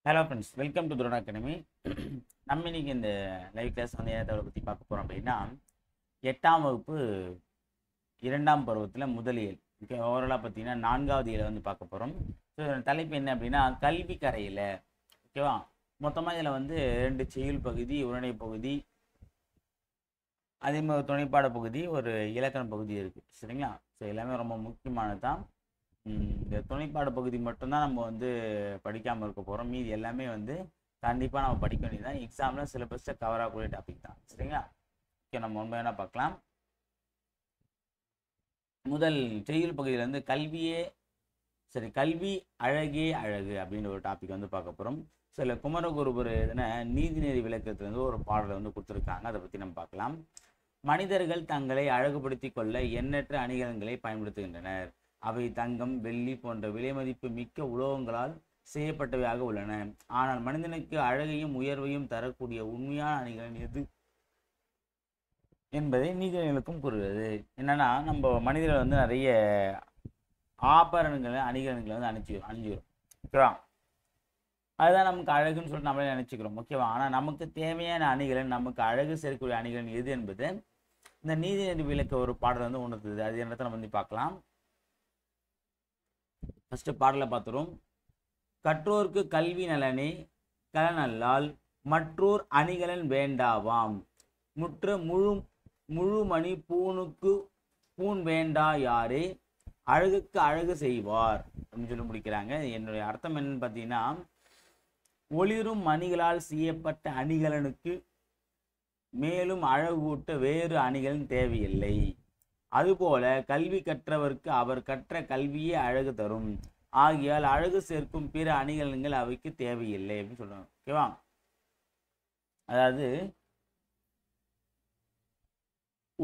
Hello friends, welcome to drone academy. நம்ம இன்னைக்கு இந்த லைவ் கிளாஸ் வந்து என்ன தவிர பற்றி பார்க்க போகிறோம் அப்படின்னா, 8ஆம் வகுப்பு 2ஆம் பருவத்தில் முதலியல். ஓகே, ஓவராலாக பார்த்தீங்கன்னா 4வது இயலை வந்து பார்க்க போகிறோம். ஸோ தலைப்பு என்ன அப்படின்னா கல்வி கரையில். ஓகேவா, மொத்தமாக இதில் வந்து 2 செய்யுள் பகுதி, உரைநடை பகுதி, அதே மாதிரி துணைப்பாட பகுதி, ஒரு இலக்கண பகுதி இருக்குது. சரிங்களா? ஸோ எல்லாமே ரொம்ப முக்கியமானது தான். இந்த துணைப்பாட பகுதி மட்டும்தான் நம்ம வந்து படிக்காமல் இருக்க போகிறோம். மீதி எல்லாமே வந்து கண்டிப்பாக நம்ம படிக்க வேண்டியதுதான். எக்ஸாமில் சிலபஸை கவர் ஆகக்கூடிய டாபிக் தான். சரிங்களா? ஓகே, நம்ம ஒன்று என்ன பார்க்கலாம். முதல் செய்யுள் பகுதியில் வந்து கல்வி அழகே அழகு அப்படின்ற ஒரு டாபிக் வந்து பார்க்க போகிறோம். சில குமரகுருபர் எதுனா நீதிநெறி விளக்கத்துலேருந்து ஒரு பாடலை வந்து கொடுத்துருக்காங்க. அதை பற்றி நம்ம பார்க்கலாம். மனிதர்கள் தங்களை அழகுபடுத்தி கொள்ள எண்ணற்ற அணிகலன்களை பயன்படுத்துகின்றனர். அவை தங்கம், வெள்ளி போன்ற விலைமதிப்பு மிக்க உலோகங்களால் செய்யப்பட்டவையாக உள்ளன. ஆனால் மனிதனுக்கு அழகையும் உயர்வையும் தரக்கூடிய உண்மையான அணிகலன் எது என்பதை நீதிநெறிகளுக்கும் கூறுகிறது. என்னன்னா, நம்ம மனிதர்கள் வந்து நிறைய ஆபரணங்களை அணிகலன்களை வந்து அணிஞ்சுக்கிறோம். ஓகேவா, அதுதான் நமக்கு அழகுன்னு சொல்லிட்டு நம்மளே நினைச்சுக்கிறோம். ஓகேவா, ஆனால் நமக்கு தேவையான அணிகலன், நமக்கு அழகு சேர்க்கக்கூடிய அணிகலன் எது என்பது இந்த நீதிநெறி விளக்க ஒரு பாடல் வந்து உணர்த்துது. அது என்னத்தை நம்ம வந்து பார்க்கலாம். ஃபர்ஸ்ட் பாடலை பார்த்துரும். கற்றோர்க்கு கல்வி நலனே கலனல்லால் மற்றோர் அணிகலன் வேண்டாவாம். முற்ற முழுமணி பூணுக்கு பூன் வேண்டா யாரே அழகுக்கு அழகு செய்வார் அப்படின்னு சொல்லி முடிக்கிறாங்க. என்னுடைய அர்த்தம் என்னன்னு பார்த்தீங்கன்னா, ஒளிரும் மணிகளால் செய்யப்பட்ட அணிகலனுக்கு மேலும் அழகூட்ட வேறு அணிகலன் தேவையில்லை. அதுபோல கல்வி கற்றவர்க்கு அவர் கற்ற கல்வியே அழகு தரும். ஆகியால் அழகு சேர்க்கும் பிற அணிகலன்கள் அவைக்கு தேவையில்லை அப்படின்னு சொல்றாங்க. ஓகேவா, அதாவது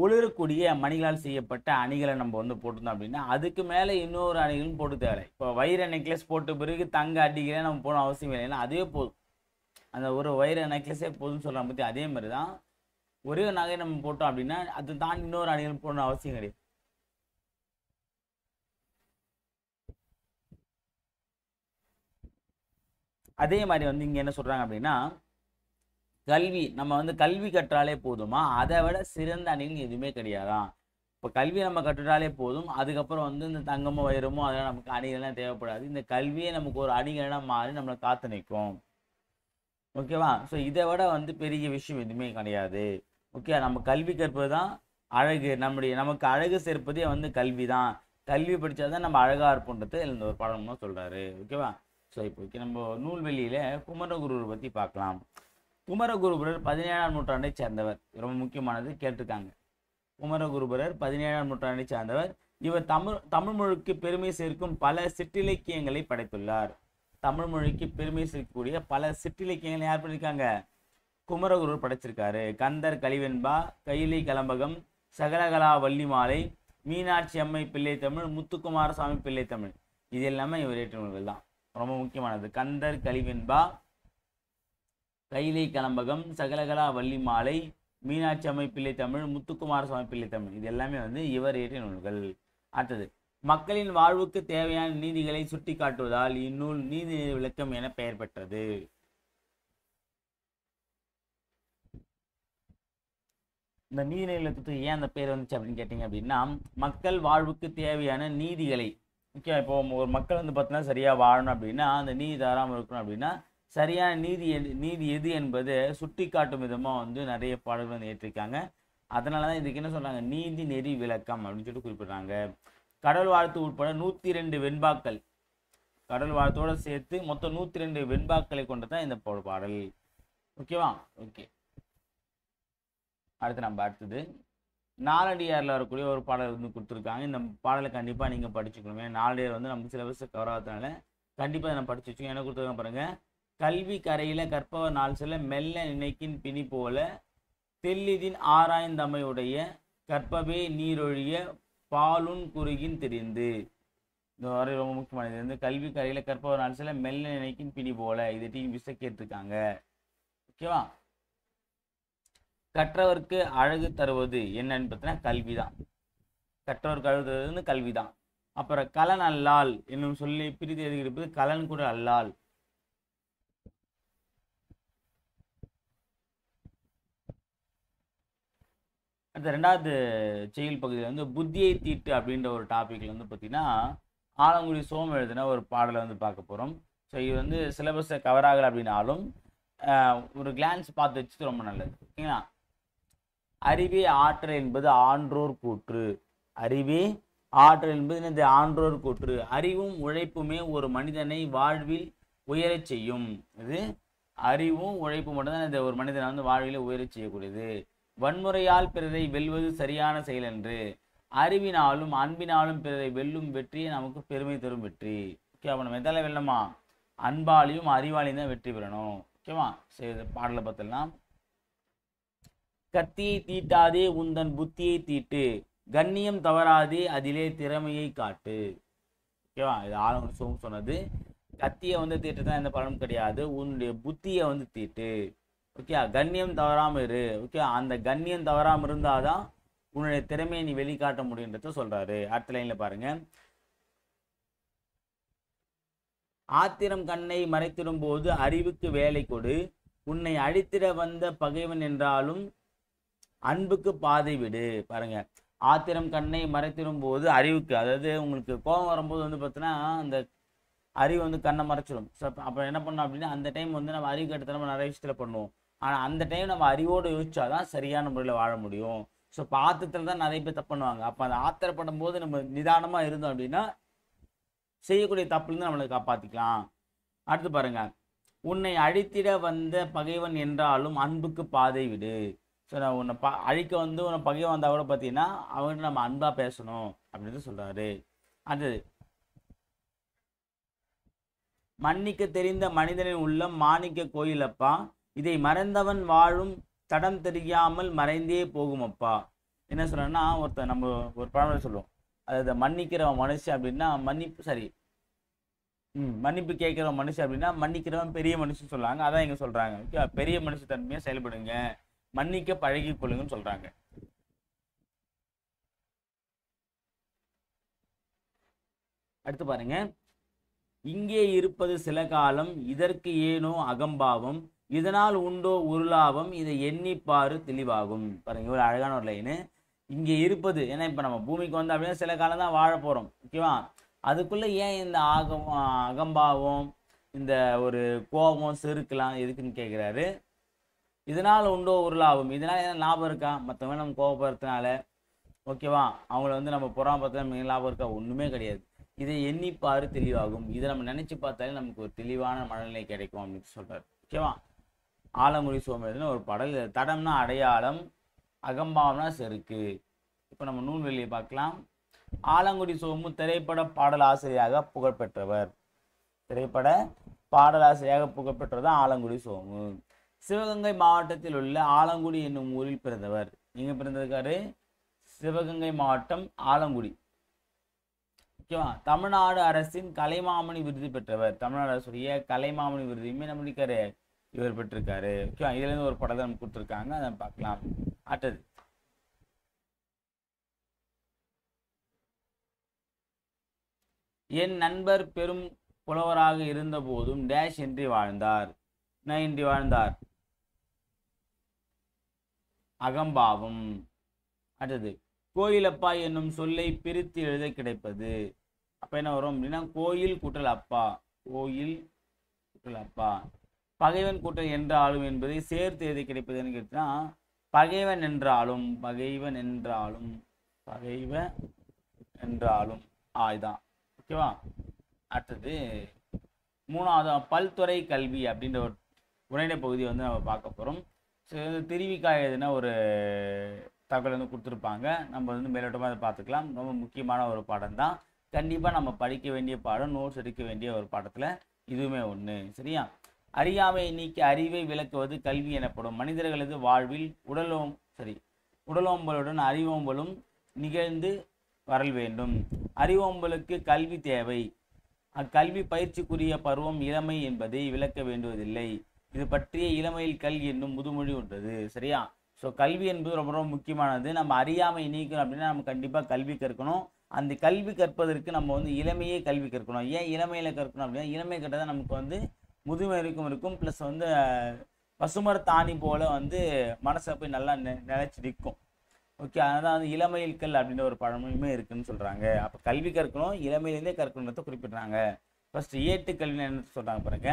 ஒளிரக்கூடிய மணிகளால் செய்யப்பட்ட அணிகளை நம்ம வந்து போட்டிருந்தோம் அப்படின்னா அதுக்கு மேலே இன்னொரு அணிகளும் போட்டு தேவை. இப்போ வைர நெக்லஸ் போட்ட பிறகு தங்க அடிகளை நம்ம போகணும் அவசியம் இல்லை. ஏன்னா அதே போதும், அந்த ஒரு வைர நெக்லஸே போதும்னு சொல்கிறாங்க பற்றி. அதே மாதிரி தான் ஒரே நகை நம்ம போட்டோம் அப்படின்னா அது தான் இன்னொரு அணிகள் போடணும் அவசியம் கிடையாது. அதே மாதிரி வந்து இங்கே என்ன சொல்கிறாங்க அப்படின்னா, நம்ம வந்து கல்வி கற்றாலே போதுமா, அதை விட சிறந்த அணிகள் எதுவுமே கிடையாதான். இப்போ கல்வி நம்ம கற்றுட்டாலே போதும். அதுக்கப்புறம் வந்து இந்த தங்கமோ வைரமோ அதெல்லாம் நமக்கு அணிகள்லாம் தேவைப்படாது. இந்த கல்வியே நமக்கு ஒரு அணிகளாக மாறி நம்மளை காத்து நிற்கும். ஓகேவா, ஸோ இதை விட வந்து பெரிய விஷயம் எதுவுமே கிடையாது. ஓகே, நம்ம கல்வி கற்பது தான் அழகு. நமக்கு அழகு சேர்ப்பதே வந்து கல்வி தான். கல்வி படித்தா தான் நம்ம அழகாக இருப்போன்றது இந்த ஒரு பாடம்னு சொல்கிறாரு. ஓகேவா, ஸோ இப்போ நம்ம நூல்வெளியில் குமரகுருவை பற்றி பார்க்கலாம். குமரகுருபரர் 17ஆம் நூற்றாண்டை சேர்ந்தவர். ரொம்ப முக்கியமானது கேட்டிருக்காங்க. குமரகுருபரர் 17ஆம் நூற்றாண்டை சேர்ந்தவர். இவர் தமிழ் மொழிக்கு பெருமை சேர்க்கும் பல சிற்றிலக்கியங்களை படைத்துள்ளார். தமிழ் மொழிக்கு பெருமை சேர்க்கக்கூடிய பல சிற்றிலக்கியங்களை யார் பண்ணியிருக்காங்க? குமரகுருவர் படைச்சிருக்காரு. கந்தர் கலிவெண்பா, கைலை கலம்பகம், சகலகலா வள்ளி மாலை, மீனாட்சி அம்மை பிள்ளை தமிழ், முத்துக்குமாரசாமி பிள்ளை தமிழ், இது எல்லாமே இவர் இயற்றிய நூல்கள் தான். ரொம்ப முக்கியமானது. கந்தர் கலிவெண்பா, கைலை கலம்பகம், சகலகலா வள்ளி மாலை, மீனாட்சி அம்மை பிள்ளை தமிழ், முத்துக்குமாரசாமி பிள்ளை தமிழ், இது எல்லாமே வந்து இவர் இயற்றிய நூல்கள். அடுத்தது, மக்களின் வாழ்வுக்கு தேவையான நீதிகளை சுட்டி காட்டுவதால் இந்நூல் நீதி விளக்கம் என பெயர் பெற்றது. இந்த நீதிநெறி விளக்கத்துக்கு ஏன் அந்த பேர் வந்துச்சு அப்படின்னு கேட்டிங்க அப்படின்னா, மக்கள் வாழ்வுக்கு தேவையான நீதிகளை, ஓகே, இப்போ ஒரு மக்கள் வந்து பார்த்தீங்கன்னா சரியாக வாழணும் அப்படின்னா அந்த நீதி தராமல் இருக்கணும் அப்படின்னா சரியான நீதி எது என்பதை சுட்டி காட்டும் விதமாக வந்து நிறைய பாடல்கள் வந்து ஏற்றிருக்காங்க. அதனால தான் இதுக்கு என்ன சொல்கிறாங்க, நீதி நெறி விளக்கம் அப்படின்னு சொல்லிட்டு குறிப்பிட்றாங்க. கடல் வாழ்த்து உட்பட 102 வெண்பாக்கள், கடல் வாழ்த்தோடு சேர்த்து மொத்தம் 102 வெண்பாக்களை கொண்டு தான் இந்த பாடல். ஓகேவா, ஓகே. அடுத்தது நாலடியாரில் வரக்கூடிய ஒரு பாடல் வந்து கொடுத்துருக்காங்க. இந்த பாடலை கண்டிப்பாக நீங்கள் படிச்சுக்கணும். ஏன்னா நாலடியார் வந்து நமக்கு சிலபஸ் கவர் ஆகிறதுனால கண்டிப்பாக நம்ம படிச்சு வச்சுக்கோங்க. என்ன கொடுத்துருக்காங்க பாருங்கள். கல்வி கரையில் கற்பவர் நாள் சில மெல்ல நினைக்கின் பிணி போல தெல்லிதின் ஆராய்ந்தமையுடைய கற்பவே நீரொழிய பாலுன் குறுகின் தெரிந்து. இந்த வரை ரொம்ப முக்கியமானது வந்து கல்வி கரையில் கற்பவர் நாள் சில மெல்ல நினைக்கின் பிணி போல, இதை டிவிஸை கேட்டிருக்காங்க. ஓகேவா, கற்றவருக்கு அழகு தருவது என்னன்னு பார்த்தீங்கன்னா கல்வி தான். கற்றவருக்கு அழகு தருவது கல்வி தான். அப்புறம் கலன் அல்லால் என்னும் சொல்லி பிரித்து எழுதியிருப்பது கலன் கூட அல்லால். அடுத்த 2வது செய்யுள் பகுதியில் வந்து புத்தியை தீட்டு அப்படின்ற ஒரு டாபிக்ல வந்து பார்த்தீங்கன்னா ஆலங்குடி சோம எழுதின ஒரு பாடலை வந்து பார்க்க போகிறோம். ஸோ இது வந்து சிலபஸை கவர் ஆகலை அப்படின்னாலும் ஒரு கிளான்ஸ் பார்த்து வச்சுட்டு ரொம்ப நல்லது. ஓகேங்களா? அறிவே ஆற்றல் என்பது ஆன்றோர் கூற்று. அறிவே ஆற்றல் என்பது இந்த ஆன்றோர் கூற்று. அறிவும் உழைப்புமே ஒரு மனிதனை வாழ்வில் உயரச் செய்யும். இது அறிவும் உழைப்பு மட்டும்தான் இந்த ஒரு மனிதனை வந்து வாழ்வில் உயரச் செய்யக்கூடியது. வன்முறையால் பிறரை வெல்வது சரியான செயல் என்று. அறிவினாலும் அன்பினாலும் பிறரை வெல்லும் வெற்றியை நமக்கு பெருமை தரும் வெற்றி. ஓகே, அப்போ நம்ம எதால வெல்லமா? அன்பாலையும் அறிவாலையும் தான் வெற்றி பெறணும். ஓகேவா? சரி, பாடலை பார்த்தலாம். கத்தியை தீட்டாதே உந்தன் புத்தியை தீட்டு, கண்ணியம் தவறாதே அதிலே திறமையை காட்டு. ஓகேவா? இது ஆலங்குடி சோமு சொன்னது. கத்தியை வந்து தீட்டு தான் எந்த பலனும் கிடையாது, உன்னுடைய புத்தியை வந்து தீட்டு. ஓகே, கண்ணியம் தவறாமல் இரு. ஓகே, அந்த கண்ணியம் தவறாமல் இருந்தாதான் உன்னுடைய திறமையை நீ வெளிக்காட்ட முடியுன்றத சொல்றாரு. அடுத்த லைன்ல பாருங்க. ஆத்திரம் கண்ணை மறைத்திடும் போது அறிவுக்கு வேலை கொடு, உன்னை அழித்திட வந்த பகைவன் என்றாலும் அன்புக்கு பாதை விடு. பாருங்க, ஆத்திரம் கண்ணை மறைத்திடும் போது அறிவுக்கு, அதாவது உங்களுக்கு கோபம் வரும்போது வந்து பார்த்தீங்கன்னா அந்த அறிவு வந்து கண்ணை மறைச்சிடும். ஸோ அப்போ என்ன பண்ணோம் அப்படின்னா அந்த டைம் வந்து நம்ம அறிவு கட்டத்தை நம்ம நிறைய விஷயத்தில் பண்ணுவோம். ஆனால் அந்த டைம் நம்ம அறிவோடு யோசிச்சாதான் சரியான முறையில் வாழ முடியும். ஸோ இப்போ ஆத்திரத்தில் தான் நிறைய பேர் தப்பு பண்ணுவாங்க. அப்போ அந்த ஆத்திரப்படும் போது நம்ம நிதானமாக இருந்தோம் அப்படின்னா செய்யக்கூடிய தப்புலேருந்து நம்மளை காப்பாற்றிக்கலாம். அடுத்து பாருங்க, உன்னை அழித்திட வந்த பகைவன் என்றாலும் அன்புக்கு பாதை விடு. ஸோ நான் உன்னை அழிக்க வந்து உன்னை பகைவன் வந்தால் கூட பார்த்தீங்கன்னா அவங்ககிட்ட நம்ம அன்பாக பேசணும் அப்படின்னு சொல்கிறாரு. அடுத்தது, மன்னிக்க தெரிந்த மனிதனின் உள்ளம் மாணிக்க கோயிலப்பா, இதை மறைந்தவன் வாழும் தடம் தெரியாமல் மறைந்தே போகுமப்பா. என்ன சொல்றேன்னா, ஒருத்தர் நம்ம ஒரு பழமொழி சொல்லுவோம், அதாவது மன்னிக்கிறவன் மனுஷன் அப்படின்னா மன்னிப்பு கேட்கிறவன் மனுஷன் அப்படின்னா மன்னிக்கிறவன் பெரிய மனுஷன் சொல்றாங்க. அதான் இங்க சொல்றாங்க. ஓகே, பெரிய மனுஷ தன்மையா செயல்படுங்க, மன்னிக்க பழகி கொள்ளுங்கன்னு சொல்றாங்க. அடுத்து பாருங்க, இங்கே இருப்பது சில காலம், இதற்கு ஏனோ அகம்பாவம், இதனால் உண்டோ உருளாவம், இதை எண்ணிப்பாரு தெளிவாகும். பாருங்க, இவ்வளவு அழகான ஒரு லைனு. இங்கே இருப்பது, ஏன்னா இப்போ நம்ம பூமிக்கு வந்து அப்படின்னா சில காலம் தான் வாழ போறோம். ஓகேவா? அதுக்குள்ள ஏன் இந்த அகம்பாவம், இந்த ஒரு கோபம் செருக்கலாம் எதுக்குன்னு கேட்குறாரு. இதனால் உண்டோ உருளாகும், இதனால என்ன லாபம் இருக்கா? மற்றவங்க நம்ம கோபப்படுறதுனால, ஓகேவா, அவங்கள வந்து நம்ம புறாமப்படுத்த லாபம் இருக்கா? ஒன்றுமே கிடையாது. இதை எண்ணிப்பாரு தெளிவாகும். இதை நம்ம நினைச்சு பார்த்தாலே நமக்கு ஒரு தெளிவான மனநிலை கிடைக்கும் அப்படின்னு சொல்றாரு. ஓகேவா? ஆலங்குடி சோம எழுதின ஒரு பாடல். தடம்னா அடையாளம், அகம்பாவம்னா செருக்கு. இப்போ நம்ம நூல்வெளியை பார்க்கலாம். ஆலங்குடி சோமு திரைப்பட பாடலாசிரியாக புகழ்பெற்றவர். திரைப்பட பாடலாசிரியாக புகழ்பெற்றவர் தான் ஆலங்குடி சோமு. சிவகங்கை மாவட்டத்தில் உள்ள ஆலங்குடி என்னும் ஊரில் பிறந்தவர். எங்க பிறந்திருக்காரு? சிவகங்கை மாவட்டம் ஆலங்குடி. ஓகேவா? தமிழ்நாடு அரசின் கலைமாமணி விருது பெற்றவர். தமிழ்நாடு அரசுடைய கலைமாமணி விருதையுமே நம்மளுக்காரு இவர் பெற்றிருக்காரு. ஓகேவா? இதுல இருந்து ஒரு படம் நம்ம கொடுத்துருக்காங்க, அதை பார்க்கலாம். அடுத்தது, என் நண்பர் பெரும் புலவராக இருந்த போதும் டேஷ் என்று வாழ்ந்தார். நான் இன்றி வாழ்ந்தார் அகம்பாவம். அடுத்தது, கோயிலப்பா என்னும் சொல்லை பிரித்து எழுத கிடைப்பது. அப்ப என்ன வரும் அப்படின்னா கோயில் கூட்டல் அப்பா, கோயில் கூட்டல் அப்பா. பகைவன் கூட்டல் என்றாலும் என்பதை சேர்த்து எழுத கிடைப்பதுன்னு கேட்டா பகைவன் என்றாலும், பகைவன் என்றாலும், பகைவன் என்றாலும் இதுதான். ஓகேவா? அடுத்தது 3வது, பல்துறை கல்வி அப்படின்ற ஒரு உரைநடை பகுதியை வந்து நம்ம பார்க்க போறோம். திருவிக்கா எழுதின ஒரு தகவல் வந்து கொடுத்துருப்பாங்க. நம்ம வந்து மேலோட்டமாக அதை பார்த்துக்கலாம். ரொம்ப முக்கியமான ஒரு பாடம் தான். கண்டிப்பாக நம்ம படிக்க வேண்டிய பாடம், நோட்ஸ் எடுக்க வேண்டிய ஒரு பாடத்தில் இதுவுமே ஒன்று. சரியா? அறியாமை நீக்கி அறிவை விளக்குவது கல்வி எனப்படும். மனிதர்களது வாழ்வில் உடலோம்பலுடன் அறிவோம்பலும் நிகழ்ந்து வரல் வேண்டும். அறிவோம்பலுக்கு கல்வி தேவை. அக்கல்வி பயிற்சிக்குரிய பருவம் இளமை என்பதை விளக்க வேண்டுவதில்லை. இது பற்றிய இளமையில் கல்வி என்னும் முதுமொழி உண்டது. சரியா? ஸோ கல்வி என்பது ரொம்ப ரொம்ப முக்கியமானது. நம்ம அறியாமை நீக்கணும் அப்படின்னா நம்ம கண்டிப்பாக கல்வி கற்கணும். அந்த கல்வி கற்பதற்கு நம்ம வந்து இளமையே கல்வி கற்கணும். ஏன் இளமையில கற்கணும் அப்படின்னா இளமை கட்டதான் நமக்கு வந்து முதுமை இருக்கும். ப்ளஸ் வந்து பசுமர தாணி போல வந்து மனசை போய் நல்லா நிலைச்சி நிற்கும். ஓகே, அதான் வந்து இளமையில் கல் அப்படின்ற ஒரு பழமொழியுமே இருக்குன்னு சொல்றாங்க. அப்ப கல்வி கற்கணும், இளமையிலேருந்தே கற்கணுன்றத குறிப்பிடுறாங்க. ஃபர்ஸ்ட் ஏட்டு கல்வின்னு என்ன சொல்றாங்க பாருங்க.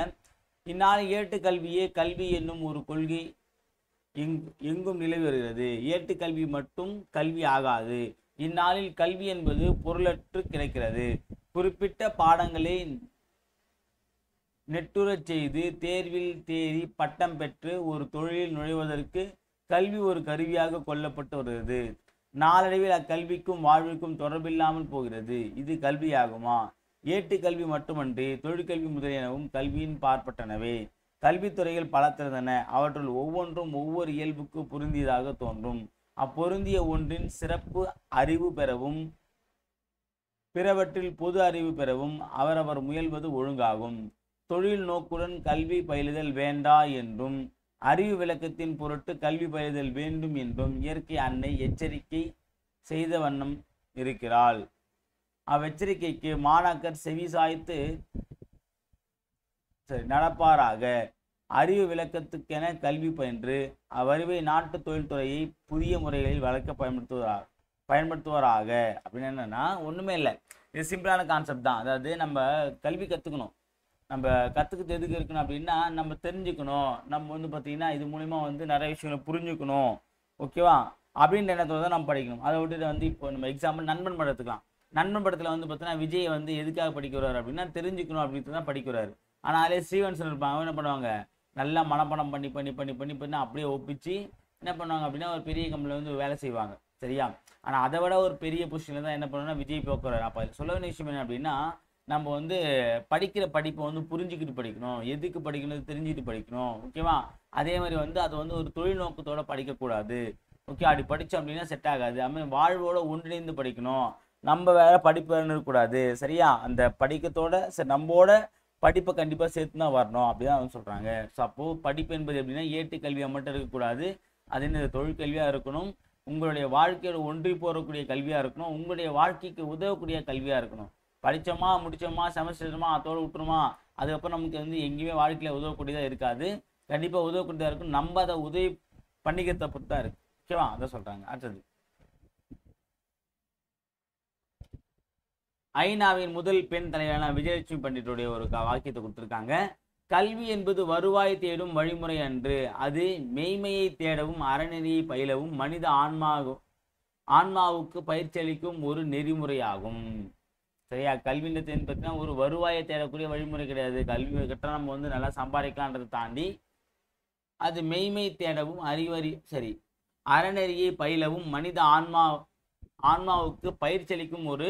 இந்நாள் ஏட்டு கல்வியே கல்வி என்னும் ஒரு கொள்கை எங்கும் நிலவி வருகிறது. ஏட்டு கல்வி மட்டும் கல்வி ஆகாது. இந்நாளில் கல்வி என்பது பொருளற்று கிடைக்கிறது. குறிப்பிட்ட பாடங்களை நெட்டுறச் செய்து தேர்வில் தேறி பட்டம் பெற்று ஒரு தொழிலில் நுழைவதற்கு கல்வி ஒரு கருவியாக கொள்ளப்பட்டு வருகிறது. நாளடைவில் அக்கல்விக்கும் வாழ்விற்கும் தொடர்பில்லாமல் போகிறது. இது கல்வியாகுமா? ஏட்டு கல்வி மட்டுமன்றி தொழிற்கல்வி முதலியனவும் கல்வியின் பார்ப்பட்டனவே. கல்வித்துறைகள் பல திறந்தன. அவற்றுள் ஒவ்வொன்றும் ஒவ்வொரு இயல்புக்கு பொருந்தியதாக தோன்றும். அப்பொருந்திய ஒன்றின் சிறப்பு அறிவு பெறவும் பிறவற்றில் பொது அறிவு பெறவும் அவரவர் முயல்வது ஒழுங்காகும். தொழில் நோக்குடன் கல்வி பயிலுதல் வேண்டா என்றும் அறிவு விளக்கத்தின் பொருட்டு கல்வி பயிலுதல் வேண்டும் என்றும் இயற்கை அன்னை எச்சரிக்கை செய்த வண்ணம் இருக்கிறாள். அவ்வெச்சரிக்கைக்கு மாணாக்கர் செவி சாய்த்து நடப்பாராக. அறிவு விளக்கத்துக்கென கல்வி பயின்று அவ்வறிவை நாட்டு தொழில்துறையை புதிய முறைகளில் வளர்க்க பயன்படுத்துவாராக. அப்படின்னு என்னன்னா ஒண்ணுமே இல்லை, இது சிம்பிளான கான்செப்ட் தான். அதாவது நம்ம கல்வி கற்றுக்கணும். நம்ம கற்றுக்கிட்டு எதுக்கு இருக்கணும் அப்படின்னா நம்ம தெரிஞ்சுக்கணும். நம்ம வந்து பார்த்தீங்கன்னா இது மூலிமா வந்து நிறைய விஷயங்களை புரிஞ்சுக்கணும். ஓகேவா? அப்படின்ற எண்ணத்தோட தான் நம்ம படிக்கணும். அதை விட்டுட்டு வந்து இப்போ நம்ம எக்ஸாம்பிள் நண்பன் படம் எடுத்துக்கலாம். நண்பன் படத்தில் வந்து பார்த்தீங்கன்னா விஜய் வந்து எதுக்காக படிக்கிறார் அப்படின்னா தெரிஞ்சுக்கணும் அப்படின்ட்டு தான் படிக்கிறாரு. ஆனால் அதே ஸ்ரீவன்சன் இருப்பாங்க, என்ன பண்ணுவாங்க, நல்லா மனப்பாடம் பண்ணி பண்ணி பண்ணி பண்ணி பண்ணி அப்படியே ஒப்பிச்சு என்ன பண்ணுவாங்க அப்படின்னா ஒரு பெரிய கம்பெனியில் வந்து வேலை செய்வாங்க. சரியா? ஆனால் அதை விட ஒரு பெரிய பொசிஷனில் தான் என்ன பண்ணுவோம்னா விஜய் போக்குறாரு. அப்போ அதில் சொல்ல வேண்டிய விஷயம் என்ன அப்படின்னா நம்ம வந்து படிக்கிற படிப்பை வந்து புரிஞ்சுக்கிட்டு படிக்கணும். எதுக்கு படிக்கணும் தெரிஞ்சுக்கிட்டு படிக்கணும். ஓகேவா? அதே மாதிரி வந்து அது வந்து ஒரு தொழில் நோக்கத்தோட படிக்கக்கூடாது. ஓகே, அப்படி படித்தோம் அப்படின்னா செட் ஆகாது. அதுமாதிரி வாழ்வோட ஒன்றிணைந்து படிக்கணும். நம்ம வேற படிப்பு வேறு இருக்கக்கூடாது. சரியா? அந்த படிக்கத்தோட நம்மோட படிப்பை கண்டிப்பாக சேர்த்து தான் வரணும் அப்படிதான் அவங்க சொல்கிறாங்க. ஸோ அப்போது படிப்பு என்பது எப்படின்னா ஏட்டு கல்வியாக மட்டும் இருக்கக்கூடாது. அது என்ன தொழிற்கல்வியாக இருக்கணும். உங்களுடைய வாழ்க்கையோட ஒன்றி போகக்கூடிய கல்வியாக இருக்கணும். உங்களுடைய வாழ்க்கைக்கு உதவக்கூடிய கல்வியாக இருக்கணும். படித்தோமா முடித்தோமா செமஸ்டர்மா அதோட விட்டுருமா அதுக்கப்புறம் நமக்கு வந்து எங்கேயுமே வாழ்க்கையில் உதவக்கூடியதாக இருக்காது. கண்டிப்பாக உதவக்கூடியதாக இருக்கும். நம்ம அதை உதவி பண்ணிக்கிறத பொறுத்து தான் இருக்கு. ஓகேவா? அதான் சொல்கிறாங்க. அடுத்தது ஐநாவின் முதல் பெண் தலைவரான விஜயலட்சுமி பண்டிட்டுடைய ஒரு வாக்கியத்தை கொடுத்துருக்காங்க. கல்வி என்பது வருவாய் தேடும் வழிமுறை அன்று, அது மெய்மையை தேடவும் அறநெறியை பயிலவும் மனித ஆன்மாவுக்கு பயிற்சி அளிக்கும் ஒரு நெறிமுறையாகும். சரியா? கல்வின்றது பார்த்தீங்கன்னா ஒரு வருவாயை தேடக்கூடிய வழிமுறை கிடையாது. கல்வி கட்டால் நம்ம வந்து நல்லா சம்பாதிக்கலான்றதை தாண்டி அது மெய்மை தேடவும் அறநெறியை பயிலவும் மனித ஆன்மாவுக்கு பயிற்சி அளிக்கும் ஒரு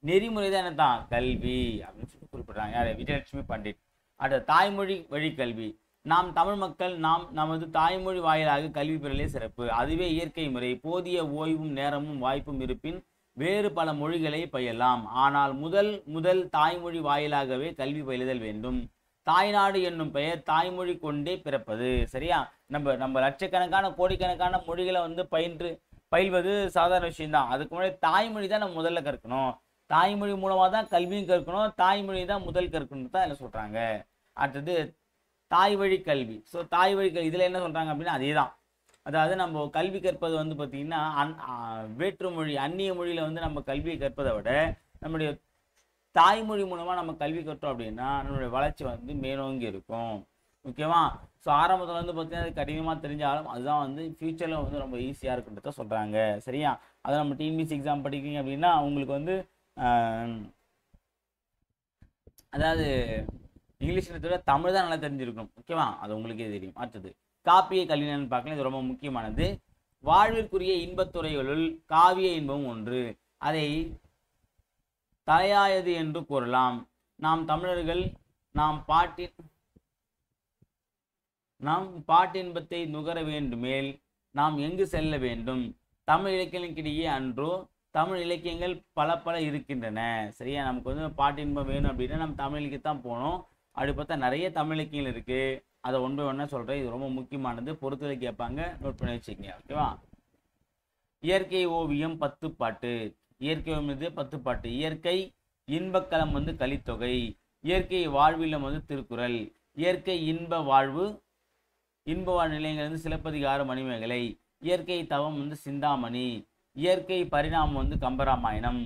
நெறிமுறை தான் என்ன தான் கல்வி அப்படின்னு சொல்லி குறிப்பிடுறாங்க. யார்? விஜயலட்சுமி பண்டிட். அடுத்த தாய்மொழி வழி கல்வி. நாம் தமிழ் மக்கள் நமது தாய்மொழி வாயிலாக கல்வி பெறலே சிறப்பு. அதுவே இயற்கை முறை. போதிய ஓய்வும் நேரமும் வாய்ப்பும் இருப்பின் வேறு பல மொழிகளை பயிலலாம். ஆனால் முதல் தாய்மொழி வாயிலாகவே கல்வி பயிலுதல் வேண்டும். தாய்நாடு என்னும் பெயர் தாய்மொழி கொண்டே பிறப்பது. சரியா? நம்ம லட்சக்கணக்கான கோடிக்கணக்கான மொழிகளை வந்து பயில்வது சாதாரண விஷயம்தான். அதுக்கு முன்னாடி தாய்மொழி தான் நம்ம முதல்ல கற்கணும். தாய்மொழி மூலமாக தான் கல்வியும் கற்கணும். தாய்மொழி தான் முதல் கற்கணும் தான் என்ன சொல்கிறாங்க. அடுத்தது தாய் வழி கல்வி. ஸோ தாய் வழி கல்வி இதில் என்ன சொல்கிறாங்க அப்படின்னா அதே தான். அதாவது நம்ம கல்வி கற்பது வந்து பார்த்திங்கன்னா வேற்று மொழி அந்நிய மொழியில் வந்து நம்ம கல்வியை கற்பதை விட நம்முடைய தாய்மொழி மூலமாக நம்ம கல்வி கற்றோம் அப்படின்னா நம்மளுடைய வளர்ச்சி வந்து மேலோங்கி இருக்கும். ஓகேவா? ஸோ ஆரம்பத்தில் வந்து பார்த்தீங்கன்னா அது கடினமாக தெரிஞ்சாலும் அதுதான் வந்து ஃப்யூச்சரில் வந்து ரொம்ப ஈஸியாக இருக்குன்றத சொல்கிறாங்க. சரியா? அதை நம்ம டிஎன்பிஎஸ்சி எக்ஸாம் படிக்கிறீங்க அப்படின்னா உங்களுக்கு வந்து அதாவது இங்கிலீஷ் விட தமிழ் தான் நல்லா தெரிஞ்சிருக்கணும். ஓகேவா? அது உங்களுக்கே தெரியும். அடுத்தது காப்பிய கல்வின்னு பார்க்கலாம். இது ரொம்ப முக்கியமானது. வாழ்விற்குரிய இன்பத்துறைகளுள் காவிய இன்பம் ஒன்று. அதை தலையாயது என்று கூறலாம். நாம் தமிழர்கள் நாம் பாட்டின்பத்தை நுகர வேண்டுமேல் நாம் எங்கு செல்ல வேண்டும்? தமிழ் இலக்கியங்களுக்கிடையே அன்றோ தமிழ் இலக்கியங்கள் பல இருக்கின்றன. சரியா? நமக்கு வந்து பாட்டின்பம் வேணும் அப்படின்னா நம்ம தமிழ் இலக்கியத்தான் போகணும். அப்படி பார்த்தா நிறைய தமிழ் இலக்கியங்கள் இருக்கு. அதை ஒன் பை ஒன்னா சொல்றேன். இது ரொம்ப முக்கியமானது. பொறுத்தவரை கேட்பாங்க, நோட் பண்ணி வச்சுக்கோங்க. ஓகேவா? இயற்கை ஓவியம் 10 பாட்டு. இயற்கை ஓவியம் இது 10 பாட்டு. இயற்கை இன்பக்களம் வந்து கலித்தொகை. இயற்கை வாழ்விலம் வந்து திருக்குறள். இயற்கை இன்ப வாழ் நிலையங்கள் வந்து சிலப்பதிகார மணிமேகலை. இயற்கை தவம் வந்து சிந்தாமணி, இயற்கை பரிணாமம் வந்து கம்பராமாயணம்,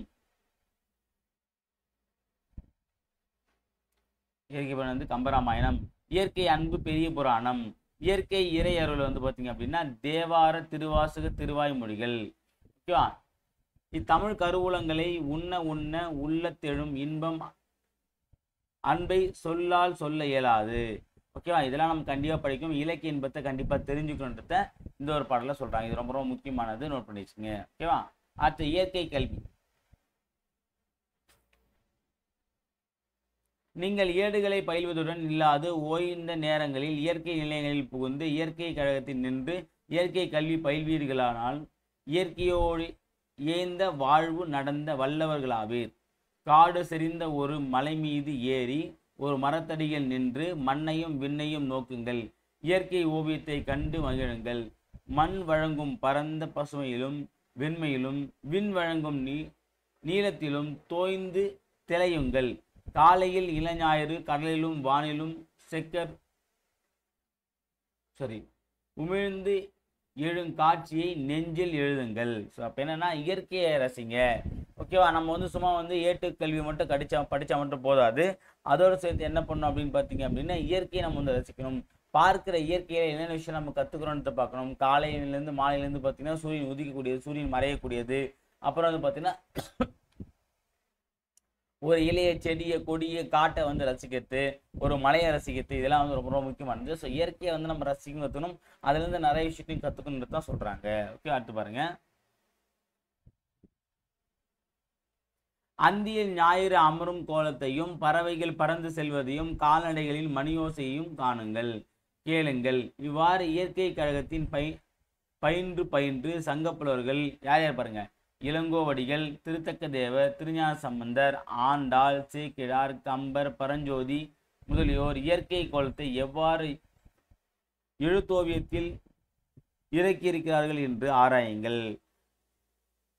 இயற்கை பரிணாமம் வந்து கம்பராமாயணம், இயற்கை அன்பு பெரிய புராணம், இயற்கை இறை அருள் வந்து பார்த்தீங்க அப்படின்னா தேவார திருவாசக திருவாய்மொழிகள். ஓகேவா? இத்தமிழ் கருவூலங்களை உண்ண உண்ண உள்ளத்தெழும் இன்பம் அன்பை சொல்லால் சொல்ல இயலாது. ஓகேவா? இதெல்லாம் நம்ம கண்டிப்பாக படிக்கும். இலக்கிய இன்பத்தை கண்டிப்பாக தெரிஞ்சுக்கணுன்றத இந்த ஒரு பாடல சொல்றாங்க. இது ரொம்ப ரொம்ப முக்கியமானது, நோட் பண்ணி வச்சுங்க. ஓகேவா? அடுத்து இயற்கை கல்வி. நீங்கள் ஏடுகளை பயில்வதுடன் இல்லாது ஓய்ந்த நேரங்களில் இயற்கை நிலையங்களில் புகுந்து இயற்கை கழகத்தில் நின்று இயற்கை கல்வி பயில்வீர்களானால் இயற்கையோடு ஏந்த வாழ்வு நடந்த வல்லவர்களாவீர். காடு செறிந்த ஒரு மலை மீது ஏறி ஒரு மரத்தடியில் நின்று மண்ணையும் விண்ணையும் நோக்குங்கள். இயற்கை ஓவியத்தை கண்டு மகிழுங்கள். மண் வழங்கும் பரந்த பசுமையிலும் வெண்மையிலும் விண் வழங்கும் நீளத்திலும் தோய்ந்து திளையுங்கள். காலையில் இளஞாயிறு கடலிலும் வானிலும் உமிழ்ந்து எழுங்காட்சியை நெஞ்சில் எழுதுங்கள். ஸோ அப்போ என்னன்னா இயற்கையை ரசிங்க. ஓகேவா? நம்ம வந்து சும்மா வந்து ஏட்டுக்கல்வி மட்டும் படித்தா மட்டும் போதாது. அதோடு சேர்த்து என்ன பண்ணணும் அப்படின்னு பார்த்தீங்க அப்படின்னா இயற்கையை நம்ம வந்து ரசிக்கணும். பார்க்குற இயற்கையில் என்னென்ன விஷயம் நம்ம கற்றுக்குறோன்றத பார்க்கணும். காலையிலேருந்து மாலையிலேருந்து பார்த்தீங்கன்னா சூரியன் உதிக்கக்கூடியது, சூரியன் மறையக்கூடியது, அப்புறம் வந்து பார்த்தீங்கன்னா ஒரு இலைய செடியை கொடியை காட்டை வந்து ரசிக்கிறது, ஒரு மலையை ரசிக்கிறது, இதெல்லாம் வந்து ரொம்ப ரொம்ப முக்கியமானது. ஸோ இயற்கையை வந்து நம்ம ரசிக்கணும், அதுலேருந்து நிறைய விஷயத்தையும் கற்றுக்கணுன்றது தான் சொல்கிறாங்க. ஓகே, அடுத்து பாருங்க. அந்தியில் ஞாயிறு அமரும் கோலத்தையும் பறவைகள் பறந்து செல்வதையும் கால்நடைகளின் மணியோசையையும் காணுங்கள், கேளுங்கள். இவ்வாறு இயற்கை கழகத்தின் பயின்று சங்கப்புலவர்கள் யார் யார் பாருங்க, இளங்கோவடிகள், திருத்தக்க தேவர், திருஞான சம்பந்தர், ஆண்டாள், சேக்கிழார், கம்பர், பரஞ்சோதி முதலியோர் இயற்கை கோலத்தை எவ்வாறு எழுத்தோவியத்தில் இறக்கியிருக்கிறார்கள் என்று ஆராயுங்கள்.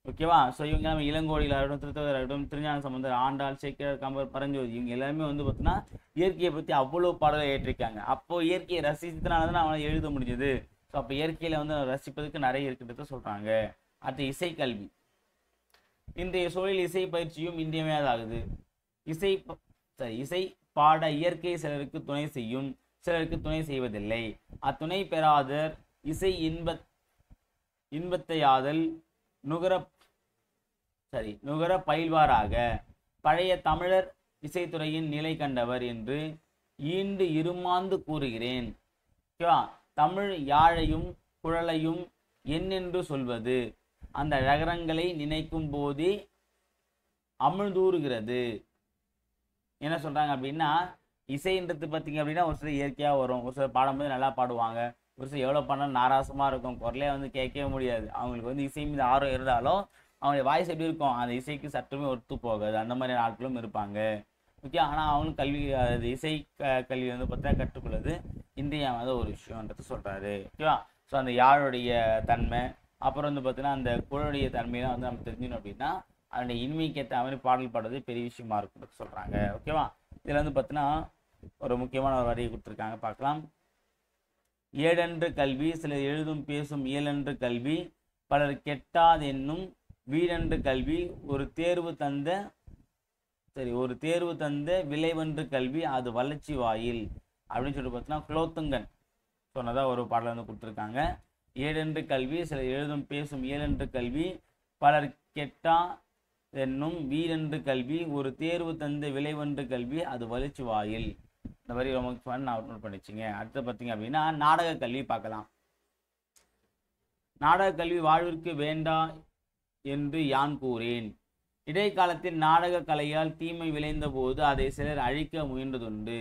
ஓகேவா? ஸோ இவங்க நம்ம இளங்கோடிகளாகட்டும், திருத்தவராகட்டும், திருஞான சம்பந்தர், ஆண்டாள், சேக்கிழார், கம்பர், பரஞ்சோதி இவங்க எல்லாருமே வந்து பார்த்தீங்கன்னா இயற்கையை பற்றி அவ்வளோ பாடலை ஏற்றிருக்காங்க. அப்போ இயற்கையை ரசித்ததுனால தான் அவனை எழுத முடிஞ்சது. ஸோ அப்போ இயற்கையில வந்து ரசிப்பதுக்கு நிறைய இருக்கிறத சொல்றாங்க. அடுத்து இசைக்கல்வி. இன்றைய சூழலில் இசை பயிற்சியும் இன்றியமையாதாகுது. இசை பாட இயற்கை சிலருக்கு துணை செய்யும், சிலருக்கு துணை செய்வதில்லை. அத்துணை பெறாதர் இசை இன்பத்தையாதல் நுகர பயில்வாராக. பழைய தமிழர் இசைத்துறையின் நிலை கண்டவர் என்று ஈண்டு இருமாந்து கூறுகிறேன். தமிழ் யாழையும் குழலையும் என்னென்று சொல்வது, அந்த ரகரங்களை நினைக்கும் போதே அமிழ்தூறுகிறது. என்ன சொல்றாங்க அப்படின்னா, இசைன்றது பார்த்தீங்க அப்படின்னா ஒரு சில இயற்கையாக வரும், ஒரு சில பாடும்போது நல்லா பாடுவாங்க, ஒரு சில எவ்வளோ பண்ணாலும் நாராசமாக இருக்கும், குரலே வந்து கேட்கவே முடியாது. அவங்களுக்கு வந்து இசை மீது ஆர்வம் இருந்தாலும் அவங்களுடைய வாய்ஸ் எப்படி இருக்கும், அந்த இசைக்கு சற்றுமே ஒத்து போகாது. அந்த மாதிரி ஆட்களும் இருப்பாங்க. ஓகே, ஆனால் அவங்களும் கல்வி இசை கல்வி வந்து பார்த்தா கற்றுக்கொள்வது இன்றியமையாத ஒரு விஷயம்ன்றது சொல்கிறாரு. ஓகேவா? ஸோ அந்த யாழுடைய தன்மை, அப்புறம் வந்து பார்த்தீங்கன்னா அந்த குழலுடைய தன்மையெல்லாம் வந்து நம்ம தெரிஞ்சுக்கணும் அப்படின்னா அதனுடைய இனிமைக்கு ஏற்ற மாதிரி பாடல் பாடுறது பெரிய விஷயமா இருக்குன்னு சொல்கிறாங்க. ஓகேவா? இதில் வந்து பார்த்தீங்கன்னா ஒரு முக்கியமான ஒரு வரியை கொடுத்துருக்காங்க, பார்க்கலாம். ஏடென்று கல்வி சிலர் எழுதும் பேசும் இயலென்று கல்வி பலர் கெட்டாதென்னும் வீடென்று கல்வி ஒரு தேர்வு தந்த விளைவென்று கல்வி அது வளர்ச்சி வாயில் அப்படின்னு சொல்லிட்டு பார்த்தீங்கன்னா குலோத்துங்கன் சொன்னதா ஒரு பாடல் வந்து கொடுத்துருக்காங்க. ஏடென்று கல்வி சிலர் எழுதும் பேசும் இயலென்று கல்வி பலர் கெட்டாதென்னும் வீடென்று கல்வி ஒரு தேர்வு தந்த விளைவென்று கல்வி அது வளர்ச்சி வாயில். இந்த மாதிரி ரொம்ப ஃபன் நோட் பண்ணிச்சிங்க. அடுத்து பார்த்தீங்க அப்படின்னா நாடக கல்வி பார்க்கலாம். நாடக கல்வி வாழ்விற்கு வேண்டா என்று யான் கூறேன். இடைக்காலத்தில் நாடக கலையால் தீமை விளைந்த போது அதை சிலர் அழிக்க முயன்றதுண்டு.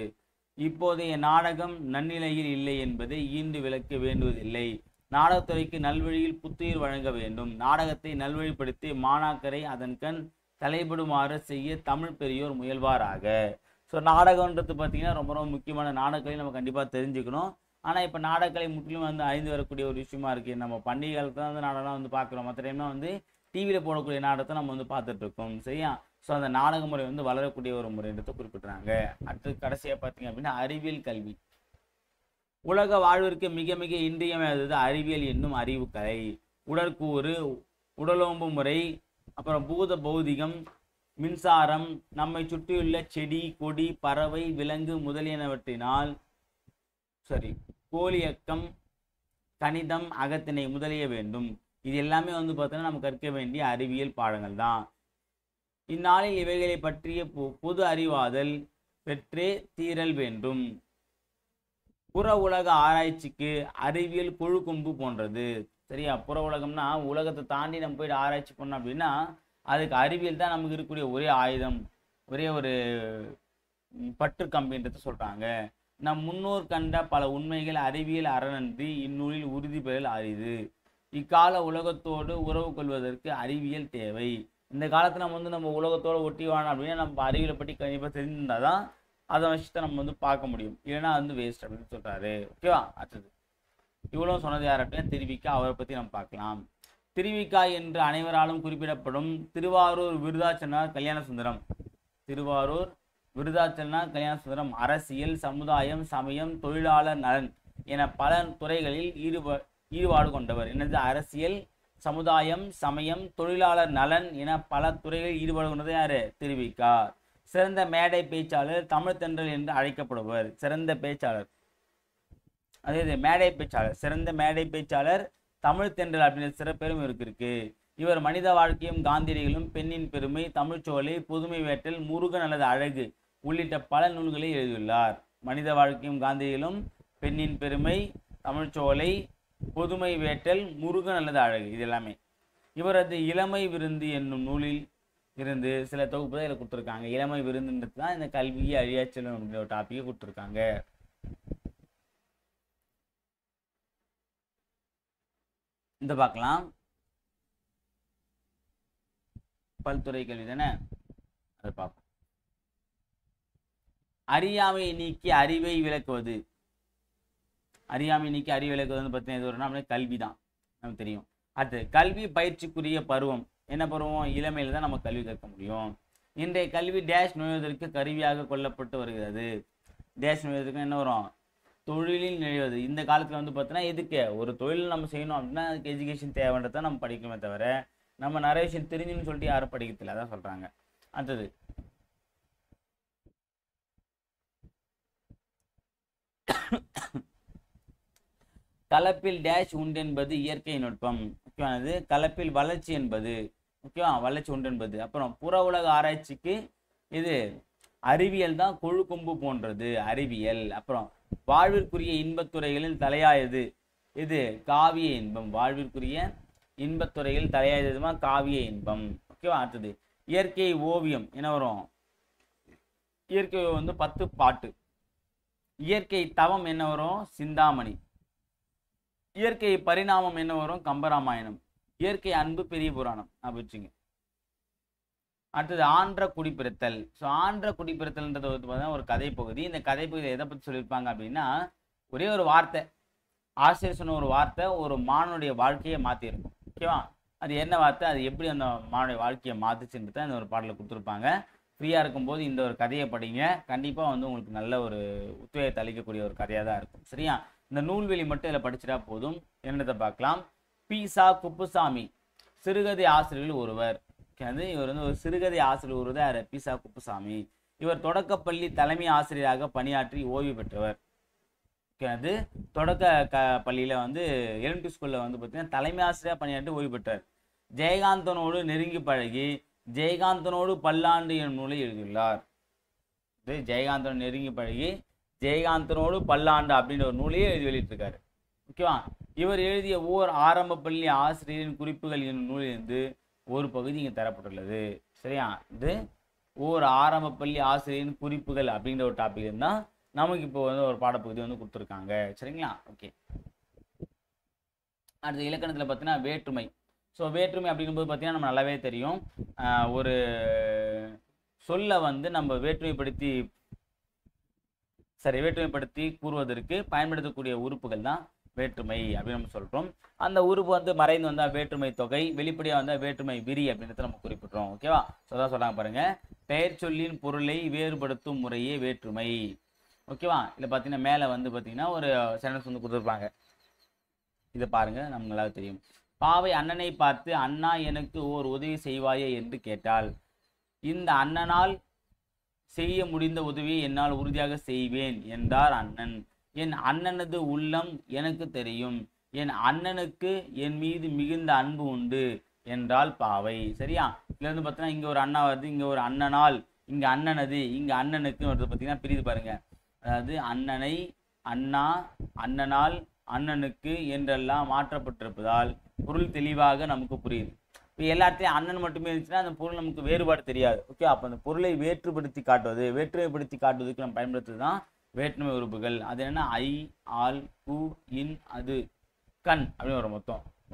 இப்போதைய நாடகம் நன்னிலையில் இல்லை என்பதை ஈண்டு விளக்க வேண்டுவதில்லை. நாடகத்துறைக்கு நல்வழியில் புத்துயிர் வழங்க வேண்டும். நாடகத்தை நல்வழிப்படுத்தி மாணாக்கரை அதன் கண் தலைப்படுமாறு செய்ய தமிழ் பெரியோர் முயல்வாராக. ஸோ நாடகன்றது பார்த்தீங்கன்னா ரொம்ப ரொம்ப முக்கியமான, நாடகக்கலை நம்ம கண்டிப்பாக தெரிஞ்சுக்கணும். ஆனால் இப்போ நாடகக்கலை முற்றிலும் வந்து அழிந்து வரக்கூடிய ஒரு விஷயமா இருக்குது. நம்ம பண்டிகை காலத்தில் தான் வந்து நாடகம் வந்து பார்க்குறோம், மற்ற டைம்லாம் வந்து டிவியில் போடக்கூடிய நாடகத்தை நம்ம வந்து பார்த்துட்ருக்கோம். சரியா? ஸோ அந்த நாடக முறை வந்து வளரக்கூடிய ஒரு முறைன்றதை குறிப்பிட்றாங்க. அடுத்து கடைசியாக பார்த்தீங்க அப்படின்னா அறிவியல் கல்வி. உலக வாழ்விற்கு மிக மிக இன்றியமையாதது அறிவியல் என்னும் அறிவுக்கலை. உடற்கூறு, உடலோம்பு முறை, அப்புறம் பூத பௌதிகம், மின்சாரம், நம்மை சுற்றியுள்ள செடி கொடி பறவை விலங்கு முதலியனவற்றினால் கோலியக்கம், கணிதம், அகத்திணை முதலிய வேண்டும். இது எல்லாமே வந்து பார்த்தோன்னா நம்ம கற்க வேண்டிய அறிவியல் பாடங்கள் தான். இந்நாளில் இவைகளை பற்றிய பொது அறிவாதல் பெற்றே தீரல் வேண்டும். புற உலக ஆராய்ச்சிக்கு அறிவியல் கொழு கொம்பு போன்றது. சரியா? புற உலகம்னா உலகத்தை தாண்டி நம்ம போயிட்டு ஆராய்ச்சி பண்ணோம் அப்படின்னா அதுக்கு அறிவியல் தான் நமக்கு இருக்கக்கூடிய ஒரே ஆயுதம், ஒரே ஒரு பற்று கம்பின்றத சொல்றாங்க. நம் முன்னோர் கண்ட பல உண்மைகள் அறிவியல் அறநன்றி இந்நூலில் உறுதி பெறல் அரிது. இக்கால உலகத்தோடு உறவு கொள்வதற்கு அறிவியல் தேவை. இந்த காலத்துல நம்ம வந்து நம்ம உலகத்தோடு ஒட்டி வாழணும் அப்படின்னா நம்ம அறிவியலை பற்றி கண்டிப்பாக தெரிஞ்சிருந்தாதான் அதை விஷயத்தை நம்ம வந்து பார்க்க முடியும். இல்லைன்னா வந்து வேஸ்ட் அப்படின்னு சொல்றாரு. ஓகேவா? அடுத்தது இவ்வளவு சொன்னது யார் அப்படின்னா திருவிக்கா. அவரை பத்தி நம்ம பார்க்கலாம். திருவிக்கா என்று அனைவராலும் குறிப்பிடப்படும் திருவாரூர் விருதாச்சலனார் கல்யாண சுந்தரம். திருவாரூர் விருதாச்சலனார் கல்யாண சுந்தரம் அரசியல், சமுதாயம், சமயம், தொழிலாளர் நலன் என பல துறைகளில் ஈடுபாடு கொண்டவர். என்னது? அரசியல், சமுதாயம், சமயம், தொழிலாளர் நலன் என பல துறைகளில் ஈடுபாடு கொண்டது யாரு? திருவிக்கா. சிறந்த மேடை பேச்சாளர், தமிழ் தென்றல் என்று அழைக்கப்படுவர். சிறந்த பேச்சாளர், அதே மேடை பேச்சாளர், சிறந்த மேடை பேச்சாளர், தமிழ் தென்றல் அப்படின்ற சிறப்பெரும் இருக்கு. இவர் மனித வாழ்க்கையும் காந்தியடிகளும், பெண்ணின் பெருமை, தமிழ்ச்சோலை, புதுமை வேட்டல், முருகன் அல்லது அழகு உள்ளிட்ட பல நூல்களை எழுதியுள்ளார். மனித வாழ்க்கையும் காந்தியடிகளும், பெண்ணின் பெருமை, தமிழ்ச்சோலை, புதுமை வேட்டல், முருகன் அல்லது அழகு இது எல்லாமே. இவரது இளமை விருந்து என்னும் நூலில் இருந்து சில தொகுப்பு இதில் கொடுத்துருக்காங்க. இளமை விருந்துன்றது தான் இந்த கல்வியை அழியாச்சலும் அப்படின்ற ஒரு டாப்பிக்கை கொடுத்துருக்காங்க. இந்த பார்க்கலாம். பல்துறை கல்வி தானே, அதை பார்ப்போம். அறியாமை நீக்கி அறிவை விளக்குவது. அறியாமை நீக்கி அறிவை விளக்குவது பார்த்தீங்கன்னா இது ஒரு கல்வி தான், நமக்கு தெரியும். அது கல்வி பயிற்சிக்குரிய பருவம். என்ன பருவம்? இளமையில தான் நம்ம கல்வி கற்க முடியும். இன்றைய கல்வி டேஷ் நுழைவதற்கு கருவியாக கொள்ளப்பட்டு வருகிறது. டேஷ் நுழைவதற்கு என்ன வரும்? தொழிலில் நுழைவது. இந்த காலத்துல வந்து பார்த்தீங்கன்னா எதுக்கு ஒரு தொழில் நம்ம செய்யணும் அப்படின்னா அதுக்கு எஜுகேஷன் தேவைன்றதை நம்ம படிக்கணுமே தவிர நம்ம நிறைய விஷயம் தெரிஞ்சுன்னு சொல்லிட்டு யாரும் படிக்கிறதில்ல, அதான் சொல்றாங்க. அடுத்தது கலப்பில் டேஷ் உண்டு என்பது இயற்கை நுட்பம். முக்கியமானது கலப்பில் வளர்ச்சி என்பது முக்கியம், வளர்ச்சி உண்டு என்பது. அப்புறம் புற உலக ஆராய்ச்சிக்கு இது அறிவியல் தான் கொழு கொம்பு போன்றது, அறிவியல். அப்புறம் வாழ்விற்குரிய இன்பத்துறைகளில் தலையாயது இது காவிய இன்பம். வாழ்விற்குரிய இன்பத்துறையில் தலையாயதுமா காவிய இன்பம். ஓகேவா? அடுத்தது இயற்கை ஓவியம் என்ன வரும்? இயற்கை ஓவியம் வந்து 10 பாட்டு. இயற்கை தவம் என்ன வரும்? சிந்தாமணி. இயற்கை பரிணாமம் என்ன வரும்? கம்பராமாயணம். இயற்கை அன்பு பெரிய புராணம். அப்படிங்க. அடுத்தது ஆன்ற குடிப்பிறத்தல். ஸோ ஆன்ற குடிப்பிறத்தல்ன்றது வந்து ஒரு கதை பகுதி. இந்த கதை பகுதியில் எதை பற்றி சொல்லியிருப்பாங்க அப்படின்னா ஒரே ஒரு வார்த்தை, ஆசிரியர் சொன்ன ஒரு வார்த்தை ஒரு மாணவனுடைய வாழ்க்கையை மாற்றிருக்கும். ஓகேவா? அது என்ன வார்த்தை, அது எப்படி அந்த மாணவனுடைய வாழ்க்கையை மாற்றுச்சுன்றது இந்த ஒரு பாடலில் கொடுத்துருப்பாங்க. ஃப்ரீயாக இருக்கும்போது இந்த ஒரு கதையை படிங்க, கண்டிப்பாக வந்து உங்களுக்கு நல்ல ஒரு உத்வேகத்தை அளிக்கக்கூடிய ஒரு கதையாக தான் இருக்கும். சரியா? இந்த நூல்வெளி மட்டும் இதில் படிச்சுட்டா போதும். என்னதை பார்க்கலாம். பி.சா. குப்புசாமி சிறுகதை ஆசிரியர்கள் ஒருவர். இவர் வந்து ஒரு சிறுகதை ஆசிரியர் ஒருவர். பி.சா. குப்புசாமி. இவர் தொடக்கப்பள்ளி தலைமை ஆசிரியராக பணியாற்றி ஓய்வு பெற்றவர். அது தொடக்க பள்ளியில வந்து எலிமெண்டரி ஸ்கூல்ல வந்து பார்த்தீங்கன்னா தலைமை ஆசிரியராக பணியாற்றி ஓய்வு பெற்றார். ஜெயகாந்தனோடு நெருங்கி பழகி ஜெயகாந்தனோடு பல்லாண்டு எனும் நூலை எழுதியுள்ளார். ஜெயகாந்தனோடு நெருங்கி பழகி ஜெயகாந்தனோடு பல்லாண்டு அப்படின்ற ஒரு நூலையே எழுதி வெளியிட்டிருக்காரு. ஓகேவா? இவர் எழுதிய ஓர் ஆரம்ப பள்ளி ஆசிரியரின் குறிப்புகள் என்னும் நூலிலிருந்து ஒரு பகுதி இங்கே தரப்பட்டுள்ளது. சரியா? இது ஓர் ஆரம்ப பள்ளி ஆசிரியரின் குறிப்புகள் அப்படிங்கிற ஒரு டாபிக் இருந்தால் நமக்கு இப்போ வந்து ஒரு பாடப்பகுதி வந்து கொடுத்துருக்காங்க. சரிங்களா? ஓகே. அடுத்த இலக்கணத்தில் பார்த்தீங்கன்னா வேற்றுமை. ஸோ வேற்றுமை அப்படிங்கும்போது பார்த்தீங்கன்னா நம்ம நல்லாவே தெரியும். ஒரு சொல்ல வந்து நம்ம வேற்றுமைப்படுத்தி கூறுவதற்கு பயன்படுத்தக்கூடிய உறுப்புகள் தான் வேற்றுமை அப்படின்னு நம்ம சொல்றோம். அந்த உறுப்பு வந்து மறைந்து வந்தால் வேற்றுமை தொகை, வெளிப்படையாக வந்தால் வேற்றுமை விரி அப்படின்றத நம்ம குறிப்பிட்றோம். ஓகேவா? ஸோ தான் சொல்றாங்க பாருங்க. பெயர் சொல்லின் பொருளை வேறுபடுத்தும் முறையே வேற்றுமை. ஓகேவா? இல்லை பார்த்தீங்கன்னா மேலே வந்து பார்த்தீங்கன்னா ஒரு சென்டென்ஸ் வந்து கொடுத்துருப்பாங்க. இதை பாருங்க, நமக்கு நல்லா தெரியும். பாவை அண்ணனை பார்த்து, அண்ணா எனக்கு ஓர் உதவி செய்வாயே என்று கேட்டாள். இந்த அண்ணனால் செய்ய முடிந்த உதவியை என்னால் உறுதியாக செய்வேன் என்றார் அண்ணன். என் அண்ணனது உள்ளம் எனக்கு தெரியும். என் அண்ணனுக்கு என் மீது மிகுந்த அன்பு உண்டு என்றாள் பாவை. சரியா? இதுல இருந்து பார்த்தீங்கன்னா இங்க ஒரு அண்ணா வருது, இங்க ஒரு அண்ணனால், இங்க அண்ணனது, இங்க அண்ணனுக்கு வருது. பார்த்தீங்கன்னா பிரிது பாருங்க. அதாவது அண்ணனை, அண்ணா, அண்ணனால், அண்ணனுக்கு என்றெல்லாம் மாற்றப்பட்டிருப்பதால் பொருள் தெளிவாக நமக்கு புரியுது. இப்போ எல்லாத்தையும் அண்ணன் மட்டுமே இருந்துச்சுன்னா அந்த பொருள் நமக்கு வேறுபாடு தெரியாது. ஓகே, அப்போ அந்த பொருளை வேற்றுப்படுத்தி காட்டுவது, வேற்றுமைப்படுத்தி காட்டுவதற்கு நம்ம பயன்படுத்துறது தான் வேற்றுமை உறுப்புகள். அது என்ன? ஐ, ஆல், கு, இன், அது, கண் அப்படின்னு வரும்.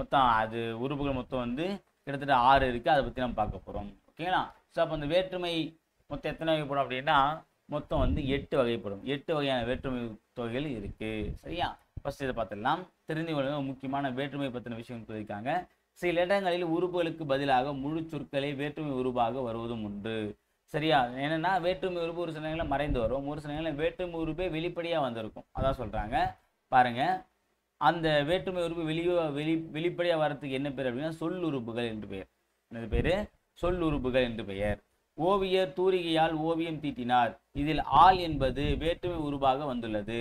மொத்தம் அது உறுப்புகள் மொத்தம் வந்து கிட்டத்தட்ட 6 இருக்குது. அதை பற்றி நம்ம பார்க்க போகிறோம். ஓகேங்களா? ஸோ அப்போ அந்த வேற்றுமை மொத்தம் எத்தனை வகைப்படும் அப்படின்னா மொத்தம் வந்து 8 வகைப்படும். 8 வகையான வேற்றுமை தொகைகள் இருக்குது. சரியா? ஃபர்ஸ்ட் இதை பார்த்துடலாம். தெரிந்து கொள்ள முக்கியமான வேற்றுமை பற்றின விஷயம் சொல்லியிருக்காங்க. சில இடங்களில் உறுப்புகளுக்கு பதிலாக முழு சொற்களை வேற்றுமை உருவாக வருவதும் உண்டு. சரியா? என்னன்னா வேற்றுமை உறுப்பு ஒரு சில நேரங்களில் மறைந்து வரும், ஒரு சில நேரங்களில் வேற்றுமை உறுப்பே வெளிப்படையாக வந்திருக்கும். அதான் சொல்றாங்க பாருங்க. அந்த வேற்றுமை உறுப்பு வெளிப்படையாக வர்றதுக்கு என்ன பேர் அப்படின்னா சொல் உறுப்புகள் என்று பெயர். என்ன பேரு? சொல் உறுப்புகள் என்று பெயர். ஓவியர் தூரிகையால் ஓவியம் தீட்டினார். இதில் ஆள் என்பது வேற்றுமை உருவாக வந்துள்ளது.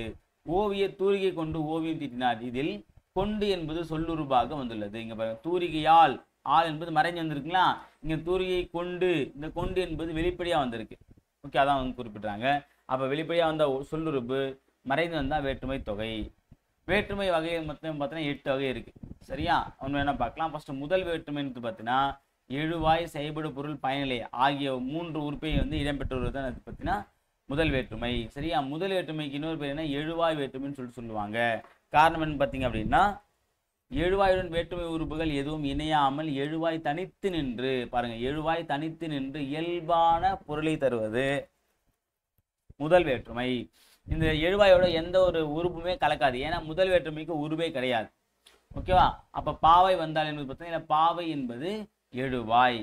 ஓவியர் தூரிகை கொண்டு ஓவியம் தீட்டினார். இதில் கொண்டு என்பது சொல்லுருபாக வந்துள்ளது. இங்க பாருங்க, தூரிகையால், ஆள் என்பது மறைஞ்சு வந்திருக்குங்களா? இங்க தூரிகை கொண்டு, இந்த கொண்டு என்பது வெளிப்படையா வந்திருக்கு. ஓகே, அதான் வந்து குறிப்பிட்றாங்க. அப்ப வெளிப்படையா வந்த சொல்லுறுப்பு மறைந்து வந்தா வேற்றுமை தொகை. வேற்றுமை வகை மொத்தம் பார்த்தீங்கன்னா 8 வகை இருக்கு. சரியா? ஒன்று என்ன பார்க்கலாம். ஃபர்ஸ்ட் முதல் வேற்றுமைன்னு பார்த்தீங்கன்னா எழுவாய், செயல்படு பொருள், பயனிலை ஆகிய 3 உறுப்பை வந்து இடம்பெற்றுள்ளது தான் பார்த்தீங்கன்னா முதல் வேற்றுமை. சரியா? முதல் வேற்றுமைக்கு இன்னொரு பேர் என்ன? எழுவாய் வேற்றுமைன்னு சொல்லுவாங்க. காரணம் என்ன பார்த்தீங்க அப்படின்னா எழுவாயுடன் வேற்றுமை உறுப்புகள் எதுவும் இணையாமல் எழுவாய் தனித்து நின்று, பாருங்க, எழுவாய் தனித்து நின்று இயல்பான பொருளை தருவது முதல் வேற்றுமை. இந்த எழுவாயோட எந்த ஒரு உறுப்புமே கலக்காது. ஏன்னா முதல் வேற்றுமைக்கு உருவே கிடையாது. ஓகேவா? அப்ப பாவை வந்தால் என்பது பார்த்தீங்கன்னா பாவை என்பது எழுவாய்.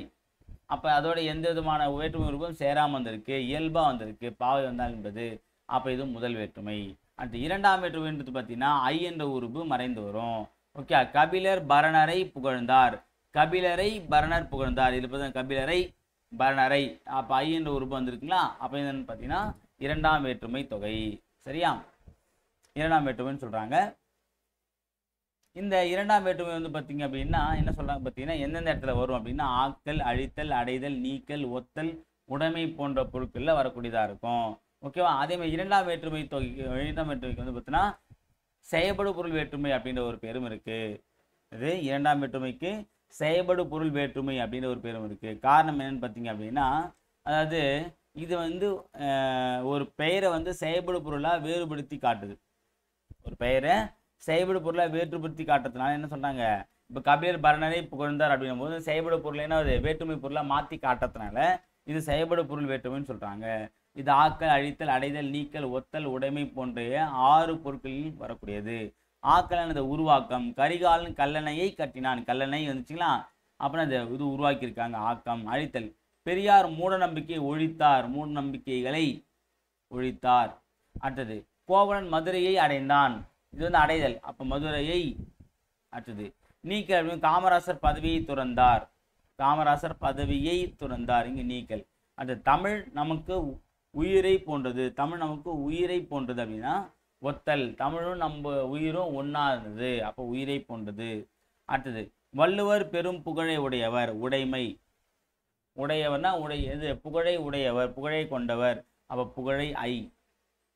அப்ப அதோட எந்த விதமான வேற்றுமை உறுப்பும் சேராம வந்திருக்கு, இயல்பா வந்திருக்கு பாவை வந்தால் என்பது. அப்ப இது முதல் வேற்றுமை. அடுத்து இரண்டாம் வேற்றுமை என்பது பார்த்தீங்கன்னா ஐ என்ற உறுப்பு மறைந்து வரும். ஓகே, கபிலர் பரணரை புகழ்ந்தார். கபிலரை பரணர் புகழ்ந்தார். இது பார்த்தீங்கன்னா கபிலரை பரணரை, அப்ப ஐ என்ற உறுப்பு வந்திருக்குங்களா? அப்ப என்னன்னு பார்த்தீங்கன்னா இரண்டாம் வேற்றுமை தொகை. சரியா? இரண்டாம் வேற்றுமைன்னு சொல்றாங்க. இந்த இரண்டாம் வேற்றுமை வந்து பார்த்தீங்க அப்படின்னா என்ன சொல்றாங்க பார்த்தீங்கன்னா எந்தெந்த இடத்துல வரும் அப்படின்னா ஆக்கல், அழித்தல், அடைதல், நீக்கல், ஒத்தல், உடைமை போன்ற பொருட்கள்ல வரக்கூடியதா இருக்கும். ஓகேவா? அதே மாதிரி இரண்டாம் வேற்றுமை தொகைக்கு, இரண்டாம் வேற்றுமைக்கு வந்து பார்த்தீங்கன்னா செயல்படு பொருள் வேற்றுமை அப்படின்ற ஒரு பேரும் இருக்கு. இது இரண்டாம் வேற்றுமைக்கு செயல்படு பொருள் வேற்றுமை அப்படின்ற ஒரு பேரும் இருக்கு. காரணம் என்னன்னு பார்த்தீங்க அப்படின்னா அதாவது இது வந்து ஒரு பெயரை வந்து செயல்படு பொருளா வேறுபடுத்தி காட்டுது. ஒரு பெயரை செயல்படு பொருளை வேற்றுப்படுத்தி காட்டுறதுனால என்ன சொல்றாங்க, இப்போ கபிலர் பரணரை புகழ்ந்தார் அப்படின்னும் போது செயல்படு பொருள் என்ன வேற்றுமை பொருளை மாற்றி காட்டுறதுனால இது செயல்படு பொருள் வேற்றுமைன்னு சொல்றாங்க. இது ஆக்கல், அழித்தல், அடைதல், நீக்கல், ஒத்தல், உடைமை போன்ற 6 பொருட்களில் வரக்கூடியது. ஆக்கல் உருவாக்கம். கரிகாலன் கல்லணையை கட்டினான். கல்லணை வந்துச்சுங்களா? அப்படின்னா இது உருவாக்கியிருக்காங்க. ஆக்கம். அழித்தல், பெரியார் மூட நம்பிக்கையை ஒழித்தார். மூட நம்பிக்கைகளை ஒழித்தார். அடுத்தது கோவலன் மதுரையை அடைந்தான். இது வந்து அடைதல். அப்ப மதுரையை. அடுத்தது நீக்கல், காமராசர் பதவியை துறந்தார். காமராசர் பதவியை துறந்தார். இங்கு நீக்கல். அடுத்து தமிழ் நமக்கு உயிரை போன்றது. தமிழ் நமக்கு உயிரை போன்றது அப்படின்னா ஒத்தல். தமிழும் நம்ம உயிரும் ஒன்னா இருந்தது, அப்போ உயிரை போன்றது. அடுத்தது வள்ளுவர் பெரும் புகழை உடையவர். உடைமை. உடையவர்னா இது புகழை உடையவர், புகழை கொண்டவர். அப்ப புகழை ஐ.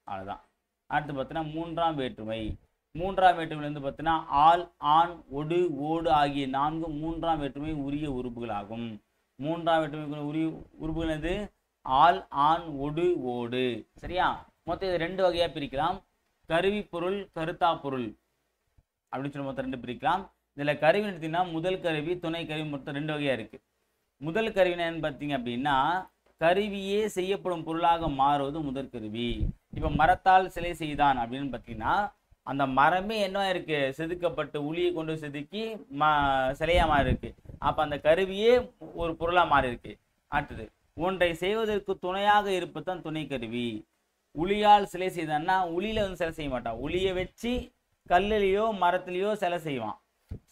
அவ்வளவுதான். அடுத்து பார்த்தீங்கன்னா மூன்றாம் வேற்றுமை. மூன்றாம் வேற்றுமை வந்து பார்த்தீங்கன்னா ஆள், ஆண், ஒடு, ஓடு ஆகிய 4 மூன்றாம் வேற்றுமை உரிய உறுப்புகள் ஆகும். மூன்றாம் வேற்றுமை உரிய உறுப்புகள் எது? ஆள், ஆண், ஒடு, ஓடு. சரியா? மொத்தம் இது 2 வகையா பிரிக்கலாம். கருவி பொருள், கருத்தா பொருள் அப்படின்னு சொல்லி மொத்தம் 2 பிரிக்கலாம். இதுல கருவி எடுத்தீங்கன்னா முதல் கருவி, துணை கருவி, மொத்தம் 2 வகையா இருக்கு. முதல் கருவின்னு பார்த்தீங்க அப்படின்னா கருவியே செய்யப்படும் பொருளாக மாறுவது முதல் கருவி. இப்ப மரத்தால் சிலை செய்தான் அப்படின்னு பார்த்தீங்கன்னா அந்த மரமே என்ன இருக்கு, செதுக்கப்பட்டு உளியை கொண்டு செதுக்கி சிலையா மாறி இருக்கு. அப்ப அந்த கருவியே ஒரு பொருளா மாறி இருக்கு. அடுத்தது ஒன்றை செய்வதற்கு துணையாக இருப்பதுதான் துணை கருவி. உளியால் சிலை செய்தான்னா உளியில வந்து சிலை செய்ய மாட்டான், உளியை வச்சு கல்லுலையோ மரத்துலையோ சிலை செய்வான்.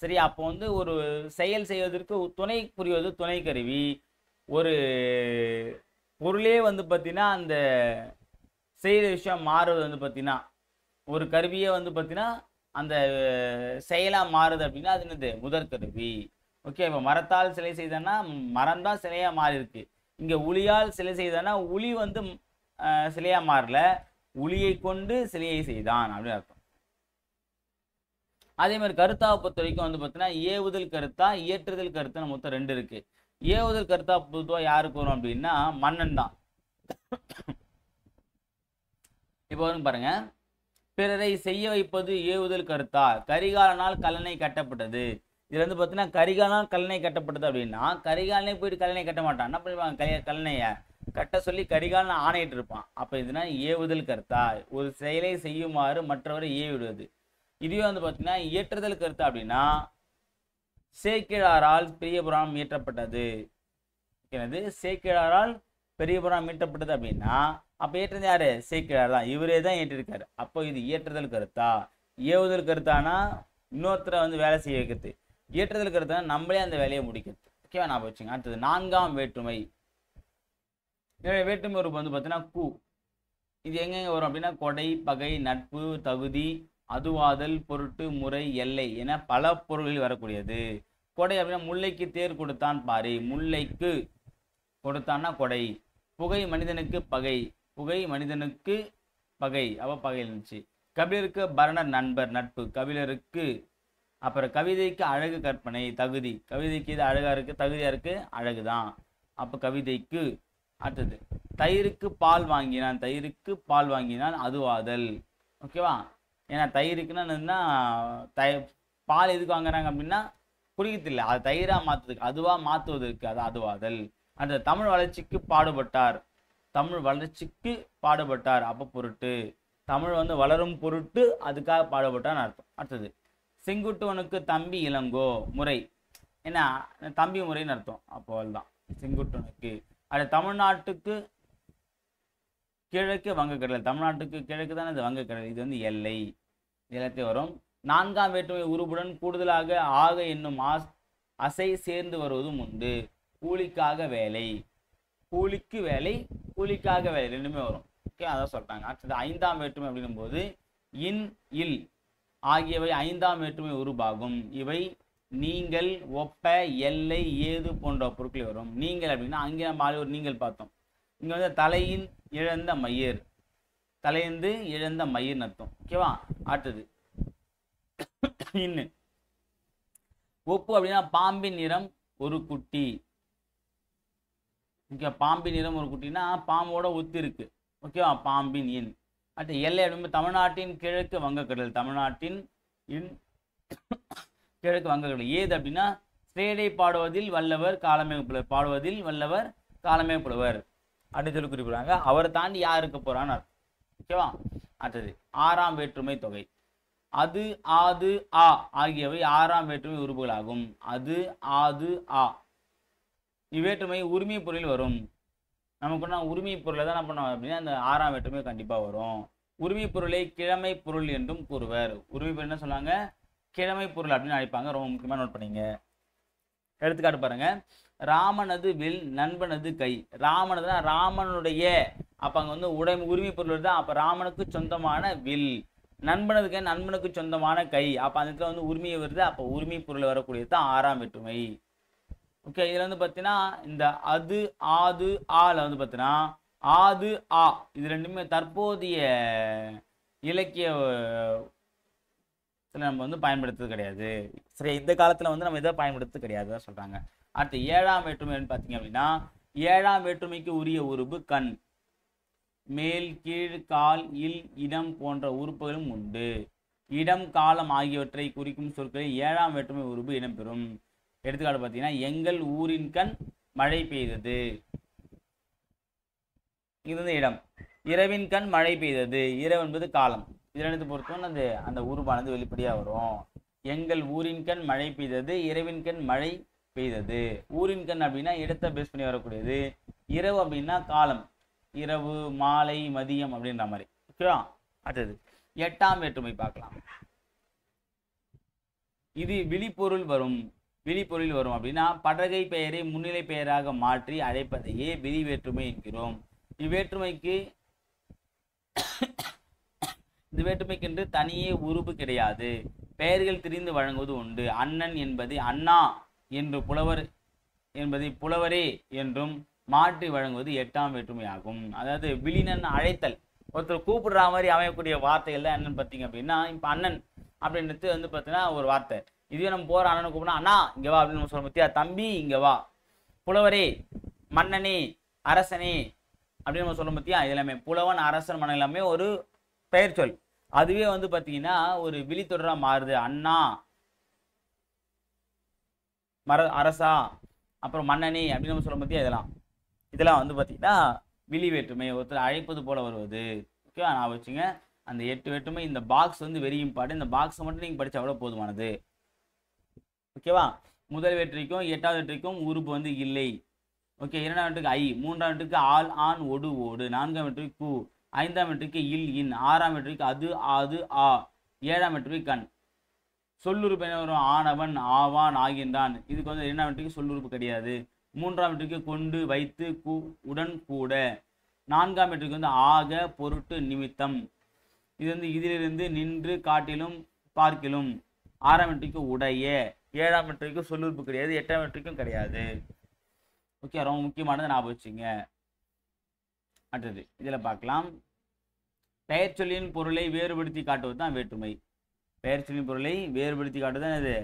சரி, அப்போ வந்து ஒரு செயல் செய்வதற்கு துணை புரிவது துணை கருவி. ஒரு பொருளே வந்து பார்த்தீங்கன்னா அந்த செய்கிற விஷயம் மாறுவது வந்து பார்த்தீங்கன்னா ஒரு கருவியே வந்து பார்த்தீங்கன்னா அந்த செயலாக மாறுது அப்படின்னா அது என்னது முதற்கருவி. ஓகே, இப்போ மரத்தால் சிலை செய்தனா மரம் தான் சிலையாக மாறி இருக்கு. இங்கே உளியால் சிலை செய்தனா உளி வந்து சிலையாக மாறல, உளியை கொண்டு சிலையை செய்தான் அப்படின்னு அர்த்தம். அதே மாதிரி கருத்தாவை பொறுத்த வரைக்கும் வந்து பார்த்தீங்கன்னா ஏவுதல் கருத்தா இயற்றுதல் கருத்து மொத்தம் 2 இருக்கு. ஏவுதல் கருத்தா பொதுவாக யாருக்கு வரும் அப்படின்னா மன்னன் தான். இப்போ வந்து பாருங்க, பிறரை செய்ய வைப்பது ஏவுதல் கருத்தா, கரிகாலனால் கல்லணை கட்டப்பட்டது. இதுல வந்து பார்த்தீங்கன்னா கரிகாலனால் கல்லணை கட்டப்பட்டது அப்படின்னா கரிகாலனே போயிட்டு கல்லணை கட்ட மாட்டான், என்ன பண்ணுவாங்க, கல்லணைய கட்ட சொல்லி கரிகாலன் ஆணையிட்டு இருப்பான். அப்போ இதுனா ஏவுதல் கருத்தா, ஒரு செயலை செய்யுமாறு மற்றவரை ஏவிடுவது. இதுவே வந்து பார்த்தீங்கன்னா இயற்றுதல் கருத்து அப்படின்னா சேக்கிழாரால் பெரிய புராணம் இயற்றப்பட்டது. எனது சேக்கிழாரால் பெரிய புராணம் இயற்றப்பட்டது அப்படின்னா அப்போ ஏற்றது யாரு, சேக்கிழார் தான், இவரே தான் ஏற்றிருக்காரு. அப்போ இது இயற்றுதல் கருத்தா. ஏவுதல் கருத்தானா இன்னொருத்தரை வந்து வேலை செய்ய வைக்கிறது, இயற்றுதல் கருத்தானா நம்மளே அந்த வேலையை முடிக்கிறது. ஓகேவா, நான் வச்சுங்க. அடுத்தது 4ஆம் வேற்றுமை. வேற்றுமை ஒரு வந்து பார்த்தீங்கன்னா கூ. இது எங்கெங்க வரும் அப்படின்னா கொடை, பகை, நட்பு, தகுதி, அதுவாதல், பொருட்டு, முறை, எல்லை என பல பொருள்களில் வரக்கூடியது. கொடை அப்படின்னா முல்லைக்கு தேர் கொடுத்தான் பாரி, முல்லைக்கு கொடுத்தான்னா கொடை. புகை மனிதனுக்கு பகை, புகை மனிதனுக்கு பகை, அவ பகை இருந்துச்சு. கபிலருக்கு பரணர் நண்பர் நட்பு, கபிலருக்கு. அப்புறம் கவிதைக்கு அழகு கற்பனை தகுதி, கவிதைக்கு இது அழகா இருக்கு தகுதியா இருக்கு அழகுதான், அப்போ கவிதைக்கு. அடுத்தது தயிருக்கு பால் வாங்கினான், தயிருக்கு பால் வாங்கினான் அதுவாதல். ஓகேவா, ஏன்னா தயிருக்குன்னா பால் எதுக்கு வாங்குறாங்க அப்படின்னா குடிக்கிறதில்லை, அது தயிராக மாற்றுறதுக்கு, அதுவா மாற்றுவதற்கு, அது அதுவாதல். அந்த தமிழ் வளர்ச்சிக்கு பாடுபட்டார், தமிழ் வளர்ச்சிக்கு பாடுபட்டார், அப்போ பொருட்டு, தமிழ் வந்து வளரும் பொருட்டு அதுக்காக பாடுபட்டான்னு அர்த்தம். அடுத்தது செங்குட்டுவனுக்கு தம்பி இளங்கோ முறை, என்ன தம்பி முறைன்னு அர்த்தம், அப்போ அதுதான் செங்குட்டுவனுக்கு. அது தமிழ்நாட்டுக்கு கிழக்கு வங்கக்கடல், தமிழ்நாட்டுக்கு கிழக்கு தானே இது வங்கக்கடல், இது வந்து எல்லை, எல்லாத்தையும் வரும். 4ஆம் வேற்றுமை உருபுடன் கூடுதலாக ஆக என்னும் அசை சேர்ந்து வருவதும் உண்டு. கூலிக்காக வேலை, கூலிக்கு வேலை, கூலிக்காக வேலை ரெண்டுமே வரும். ஓகே, அதான் சொல்றாங்க. அடுத்தது 5ஆம் வேற்றுமை அப்படின்னும் போது இன், இல் ஆகியவை 5ஆம் வேற்றுமை உருபாகும். இவை நீங்கள், ஒப்ப, எல்லை, ஏது போன்ற பொருட்கள் வரும். நீங்கள் அப்படின்னா அங்கே நம்ம ஒரு நீங்கள் பார்த்தோம், இங்க வந்து தலையின் இழந்த மயிர், தலையந்து இழந்த மயிர் அர்த்தம். ஓகேவா, அடுத்தது இன்னும் ஒப்பு அப்படின்னா பாம்பின் நிறம் ஒரு குட்டி. ஓகே, பாம்பின் நிறம் ஒரு குட்டினா பாம்போட ஒத்து இருக்கு. ஓகேவா, பாம்பின் இன். அடுத்து எல்லை அப்படின்னா தமிழ்நாட்டின் கிழக்கு வங்கக்கடல், தமிழ்நாட்டின் கிழக்கு வங்கக்கடல். ஏது அப்படின்னா ஸ்ரேடை பாடுவதில் வல்லவர் காலமே புலவர், பாடுவதில் வல்லவர் காலமே புலவர் அப்படின்னு சொல்லி குறிப்பிடுறாங்க. அவரை தாண்டி யார் இருக்க போறான்னு அர்த்தம். ஓகேவா, அடுத்தது 6ஆம் வேற்றுமை தொகை. அது, ஆது, ஆ ஆகியவை 6ஆம் வேற்றுமை உறுப்புகளாகும். அது, ஆது, ஆ இவ்வேற்றுமை உரிமை பொருளில் வரும். நமக்கு உரிமை பொருளை தான் என்ன பண்ணுவோம் அப்படின்னா அந்த 6ஆம் வேற்றுமை கண்டிப்பா வரும். உரிமை பொருளை கிழமை பொருள் என்றும் கூறுவர். உரிமை பொருள் என்ன சொன்னாங்க, கிழமை பொருள் அப்படின்னு அழைப்பாங்க. ரொம்ப முக்கியமா நோட் பண்ணீங்க. எடுத்துக்காட்டு பாருங்க, ராமனது வில் நண்பனது கை. ராமனதுனா ராமனுடைய, அப்ப அங்க வந்து உரிமை பொருள் தான், அப்ப ராமனுக்கு சொந்தமான வில். நண்பனது கை, நண்பனுக்கு சொந்தமான கை, அப்ப அந்த இடத்துல வந்து உரிமையை வருது, அப்ப உரிமை பொருள் வரக்கூடியது தான் 6ஆம் வேற்றுமை. ஓகே, இதுல வந்து பாத்தீங்கன்னா இந்த அது, ஆது, ஆல வந்து பாத்தீங்கன்னா ஆது, ஆ இது ரெண்டுமே தற்போதைய இலக்கிய நம்ம வந்து பயன்படுத்துறது கிடையாது. சரி, இந்த காலத்துல வந்து நம்ம இதை பயன்படுத்துறது கிடையாது சொல்றாங்க. அடுத்து 7ஆம் வேற்றுமை பார்த்தீங்க அப்படின்னா 7ஆம் வேற்றுமைக்கு உரிய உறுப்பு கண். மேல், கீழ், கால், இல், இடம் போன்ற உறுப்புகளும் உண்டு. இடம், காலம் ஆகியவற்றை குறிக்கும் சொற்களில் 7ஆம் வேற்றுமை உறுப்பு இடம்பெறும். எடுத்துக்காட்டு பார்த்தீங்கன்னா எங்கள் ஊரின் கண் மழை பெய்தது, இது வந்து இடம். இரவின் கண் மழை பெய்தது, இரவு என்பது காலம். இதனை பொறுத்தவரை அந்த உருவானது வெளிப்படையா வரும். எங்கள் ஊரின் கண் மழை பெய்தது, இரவின் கண் மழை பெய்தது. ஊரின் கண் அப்படின்னா இடத்தை பேஸ் பண்ணி வரக்கூடியது, இரவு அப்படின்னா காலம், இரவு, மாலை, மதியம் அப்படின்ற மாதிரி. ஓகேவா? அடுத்தது 8ஆம் வேற்றுமை பார்க்கலாம். இது விழிப்பொருள் வரும். விழிப்பொருள் வரும் அப்படின்னா படகை பெயரை முன்னிலை பெயராக மாற்றி அழைப்பதையே விழி வேற்றுமை என்கிறோம். இவ்வேற்றுமைக்கு இந்த வேற்றுமைக்கென்று தனியே உருபு கிடையாது. பெயர்கள் திரிந்து வழங்குவது உண்டு. அண்ணன் என்பதை அண்ணா என்று, புலவர் என்பதை புலவரே என்றும் மாற்றி வழங்குவது 8ஆம் வேற்றுமை ஆகும். அதாவது விழினன் அழைத்தல், ஒருத்தர் கூப்பிடுற மாதிரி அமையக்கூடிய வார்த்தைகள் தான் என்னன்னு பார்த்தீங்க அப்படின்னா, இப்போ அண்ணன் அப்படின்றது வந்து பார்த்தீங்கன்னா ஒரு வார்த்தை. இதுவே நம்ம போகிற அண்ணனை கூப்பிடா அண்ணா இங்கே வா அப்படின்னு நம்ம சொல்ல பற்றியா, தம்பி இங்கே வா, புலவரே, மன்னனே, அரசனே அப்படின்னு நம்ம சொல்ல பற்றியா, இது எல்லாமே புலவன், அரசன், மன்னன் எல்லாமே ஒரு பெயர் சொல். அதுவே வந்து பார்த்தீங்கன்னா ஒரு விழித்தொடரா மாறுது. அண்ணா, அரசா, அப்புறம் மன்னனே அப்படின்னு நம்ம சொல்ல பற்றியா, இதெல்லாம் வந்து பார்த்தீங்கன்னா விழி வேற்றுமை, ஒருத்தர் அழைப்பது போல வருவது. ஓகேவா? நான் வச்சுங்க அந்த 8 வேற்றுமை. இந்த பாக்ஸ் வந்து வெரி இம்பார்ட்டன்ட். இந்த பாக்ஸை மட்டும் நீங்கள் படித்தா கூட போதுமானது. ஓகேவா? முதல் வேற்றுமைக்கும் 8ஆவது வேற்றுமைக்கும் உறுப்பு வந்து இல்லை. ஓகே. 2ஆம் வேற்றுக்கு ஐ, 3ஆம் வேற்றுக்கு ஆல், ஆன், ஒடு, ஓடு, 4ஆம் வேற்றுக்கு கு, 5ஆம் வேற்றுக்கு இல், இன், 6ஆம் வேற்றுக்கு அது, ஆது, ஆ, 7ஆம் வேற்றுக்கு கண். சொல்லுறுப்பு என்ன வரும்? ஆனவன், ஆவான், ஆகின்றான். இதுக்கு வந்து 2ஆம் வேற்றுக்கு சொல்லுறுப்பு கிடையாது. 3ஆம் வேற்றுக்கு கொண்டு, வைத்து, உடன், கூட. 4ஆம் வேற்றுக்கு வந்து ஆக, பொருட்டு, நிமித்தம். இது வந்து இதிலிருந்து, நின்று, காட்டிலும், பார்க்கிலும். 6ஆம் வேற்றுக்கு உடைய. 7ஆம் வேற்றுக்கு சொல்லுறுப்பு கிடையாது. 8ஆம் வேற்றுக்கும் கிடையாது. ஓகே. ரொம்ப முக்கியமானது ஞாபகம் வச்சுங்க. அடுத்தது இதில் பார்க்கலாம். பெயர் சொல்லின் பொருளை வேறுபடுத்தி காட்டுவது தான் வேற்றுமை. பெயர் சொல்லின் பொருளை வேறுபடுத்தி காட்டுவது தான் இது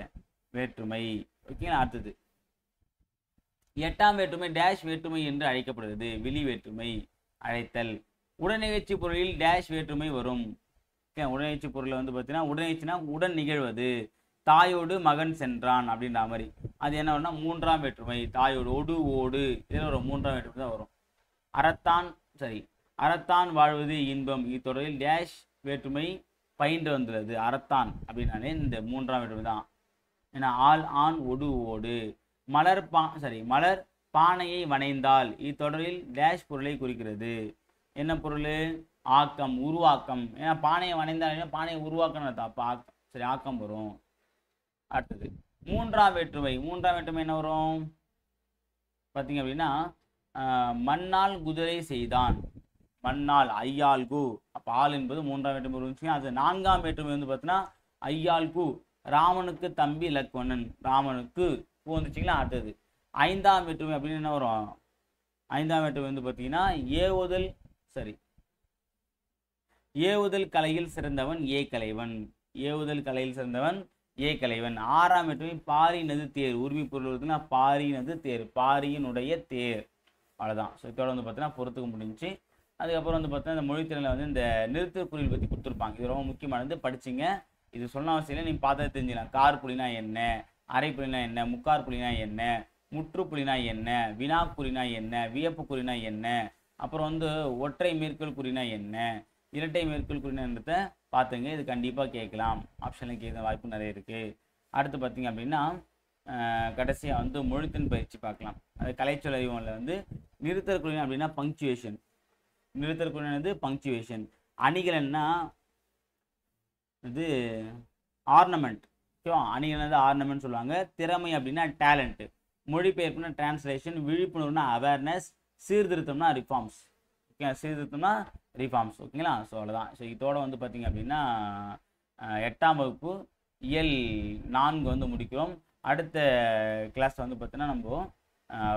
வேற்றுமை. ஓகேங்களா? அடுத்தது 8ஆம் வேற்றுமை டேஷ் வேற்றுமை என்று அழைக்கப்படுகிறது. விழி வேற்றுமை, அழைத்தல். உடனிகழ்ச்சி பொருளில் டேஷ் வேற்றுமை வரும். உடனிகழ்ச்சி பொருளை வந்து பார்த்தீங்கன்னா உடனிகழ்ச்சினா உடன் நிகழ்வது. தாயோடு மகன் சென்றான் அப்படின்ற மாதிரி. அது என்ன வரும்னா 3ஆம் வேற்றுமை. தாயோடு, ஒடு, ஓடு, இதில் ஒரு 3ஆம் வேற்றுமை தான் வரும். அறத்தான், சரி, அறத்தான் வாழ்வது இன்பம். இத்தொடரில் டேஷ் வேற்றுமை பயின்று வந்துள்ளது. அறத்தான் அப்படின்னாலே இந்த 3ஆம் வேற்றுமை தான். ஏன்னா ஆல், ஆன், ஒடு, ஓடு. மலர் மலர் பானையை வணைந்தால் இத்தொடரில் டேஷ் பொருளை குறிக்கிறது. என்ன பொருள்? ஆக்கம், உருவாக்கம். ஏன்னா பானையை வணைந்தால் பானையை உருவாக்கணும் தான். அப்போ ஆக்கம், சரி, ஆக்கம் வரும். அடுத்தது 3ஆம் வேற்றுமை. 3ஆம் வேற்றுமை என்ன வரும் பார்த்தீங்க அப்படின்னா மண்ணால் குதிரை செய்தான். மண்ணால், ஐயால்கு. அப்போ ஆள் என்பது 3ஆம் வேற்றுமை இருந்துச்சு. அது 4ஆம் வேற்றுமை வந்து பார்த்தீங்கன்னா ஐயால்கு, ராமனுக்கு தம்பி லக்வணன். ராமனுக்கு பூ வந்துச்சிங்களா? அடுத்தது 5ஆம் வேற்றுமை அப்படின்னு என்ன வரும்? 5ஆம் வேற்றுமை வந்து பார்த்தீங்கன்னா ஏவுதல், சரி, ஏவுதல் கலையில் சிறந்தவன் ஏ கலைவன். ஏவுதல் கலையில் சிறந்தவன் ஏ கலைவன். 6ஆம் வேற்றுமை பாரினது தேர். உரிமை பொருள் இருக்குன்னா பாரினது தேர், பாரியினுடைய தேர். அவ்வளோதான். ஸோ இதோட வந்து பார்த்தீங்கன்னா பொறுத்துக்க முடிஞ்சு. அதுக்கப்புறம் வந்து பார்த்தீங்கன்னா இந்த மொழித்திறனில் வந்து இந்த நிறுத்தற்குறிகள் பற்றி கொடுத்துருப்பாங்க. இது ரொம்ப முக்கியமானது, படிச்சிங்க. இது சொன்ன அவசியம் இல்லை, நீங்கள் பார்த்தா தெரிஞ்சுக்கலாம். கார் புலினா என்ன, அரை புலினா என்ன, முக்கார் புலினா என்ன, முற்றுப்புலினா என்ன, வினாக்குறினா என்ன, வியப்பு குறினா என்ன, அப்புறம் வந்து ஒற்றை மேற்கோள் குறினா என்ன, இரட்டை மேற்கோள் குறினான்றத பார்த்துங்க. இது கண்டிப்பாக கேட்கலாம். ஆப்ஷனில் கேட்க வாய்ப்பு நிறைய இருக்குது. அடுத்து பார்த்தீங்க அப்படின்னா கடைசியாக வந்து மொழித்தின் பயிற்சி பார்க்கலாம். அது கலைச்சொல் அறிவுகளில் வந்து நிறுத்தற்குறினா அப்படின்னா பங்க்சுவேஷன். நிறுத்தற்குறினது பங்க்சுவேஷன். அணிகலன்னா இது ஆர்னமெண்ட். ஓகேவா? அணிகலனது ஆர்னமெண்ட் சொல்லுவாங்க. திறமை அப்படின்னா டேலண்ட்டு. மொழிபெயர்ப்புனா டிரான்ஸ்லேஷன். விழிப்புணர்வுனா அவேர்னஸ். சீர்திருத்தம்னா ரிஃபார்ம்ஸ். ஓகே, சீர்திருத்தம்னா ரிஃபார்ம்ஸ். ஓகேங்களா? ஸோ அவ்வளோதான். ஸோ இதோட வந்து பார்த்தீங்க அப்படின்னா 8ஆம் வகுப்பு இயல் 4 வந்து முடிக்கிறோம். அடுத்த கிளாஸ் வந்து பார்த்தீங்கன்னா நம்ம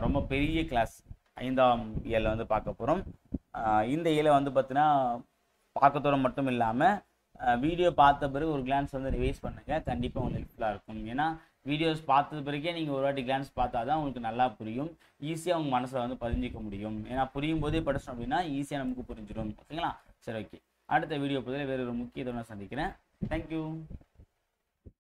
ரொம்ப பெரிய கிளாஸ் 5ஆம் இயலில் வந்து பார்க்க போகிறோம். இந்த இயலை வந்து பார்த்தீங்கன்னா பார்க்கத்தோட மட்டும் இல்லாமல் வீடியோ பார்த்த பிறகு ஒரு கிளான்ஸ் வந்து ரிவைஸ் பண்ணுங்கள். கண்டிப்பாக உங்களுக்கு ஹெல்ப்ஃபுல்லாக இருக்கும். ஏன்னா வீடியோஸ் பார்த்தது பிறகே நீங்கள் ஒரு வாட்டி கிளான்ஸ் பார்த்தா தான் உங்களுக்கு நல்லா புரியும். ஈஸியாக உங்கள் மனசில் வந்து பதிஞ்சிக்க முடியும். ஏன்னா புரியும் போதே படிச்சோம் அப்படின்னா ஈஸியாக நமக்கு புரிஞ்சிடும். ஓகேங்களா? சரி, ஓகே. அடுத்த வீடியோ பதில் வேறு ஒரு முக்கியத்துவம் சந்திக்கிறேன். தேங்க்யூ.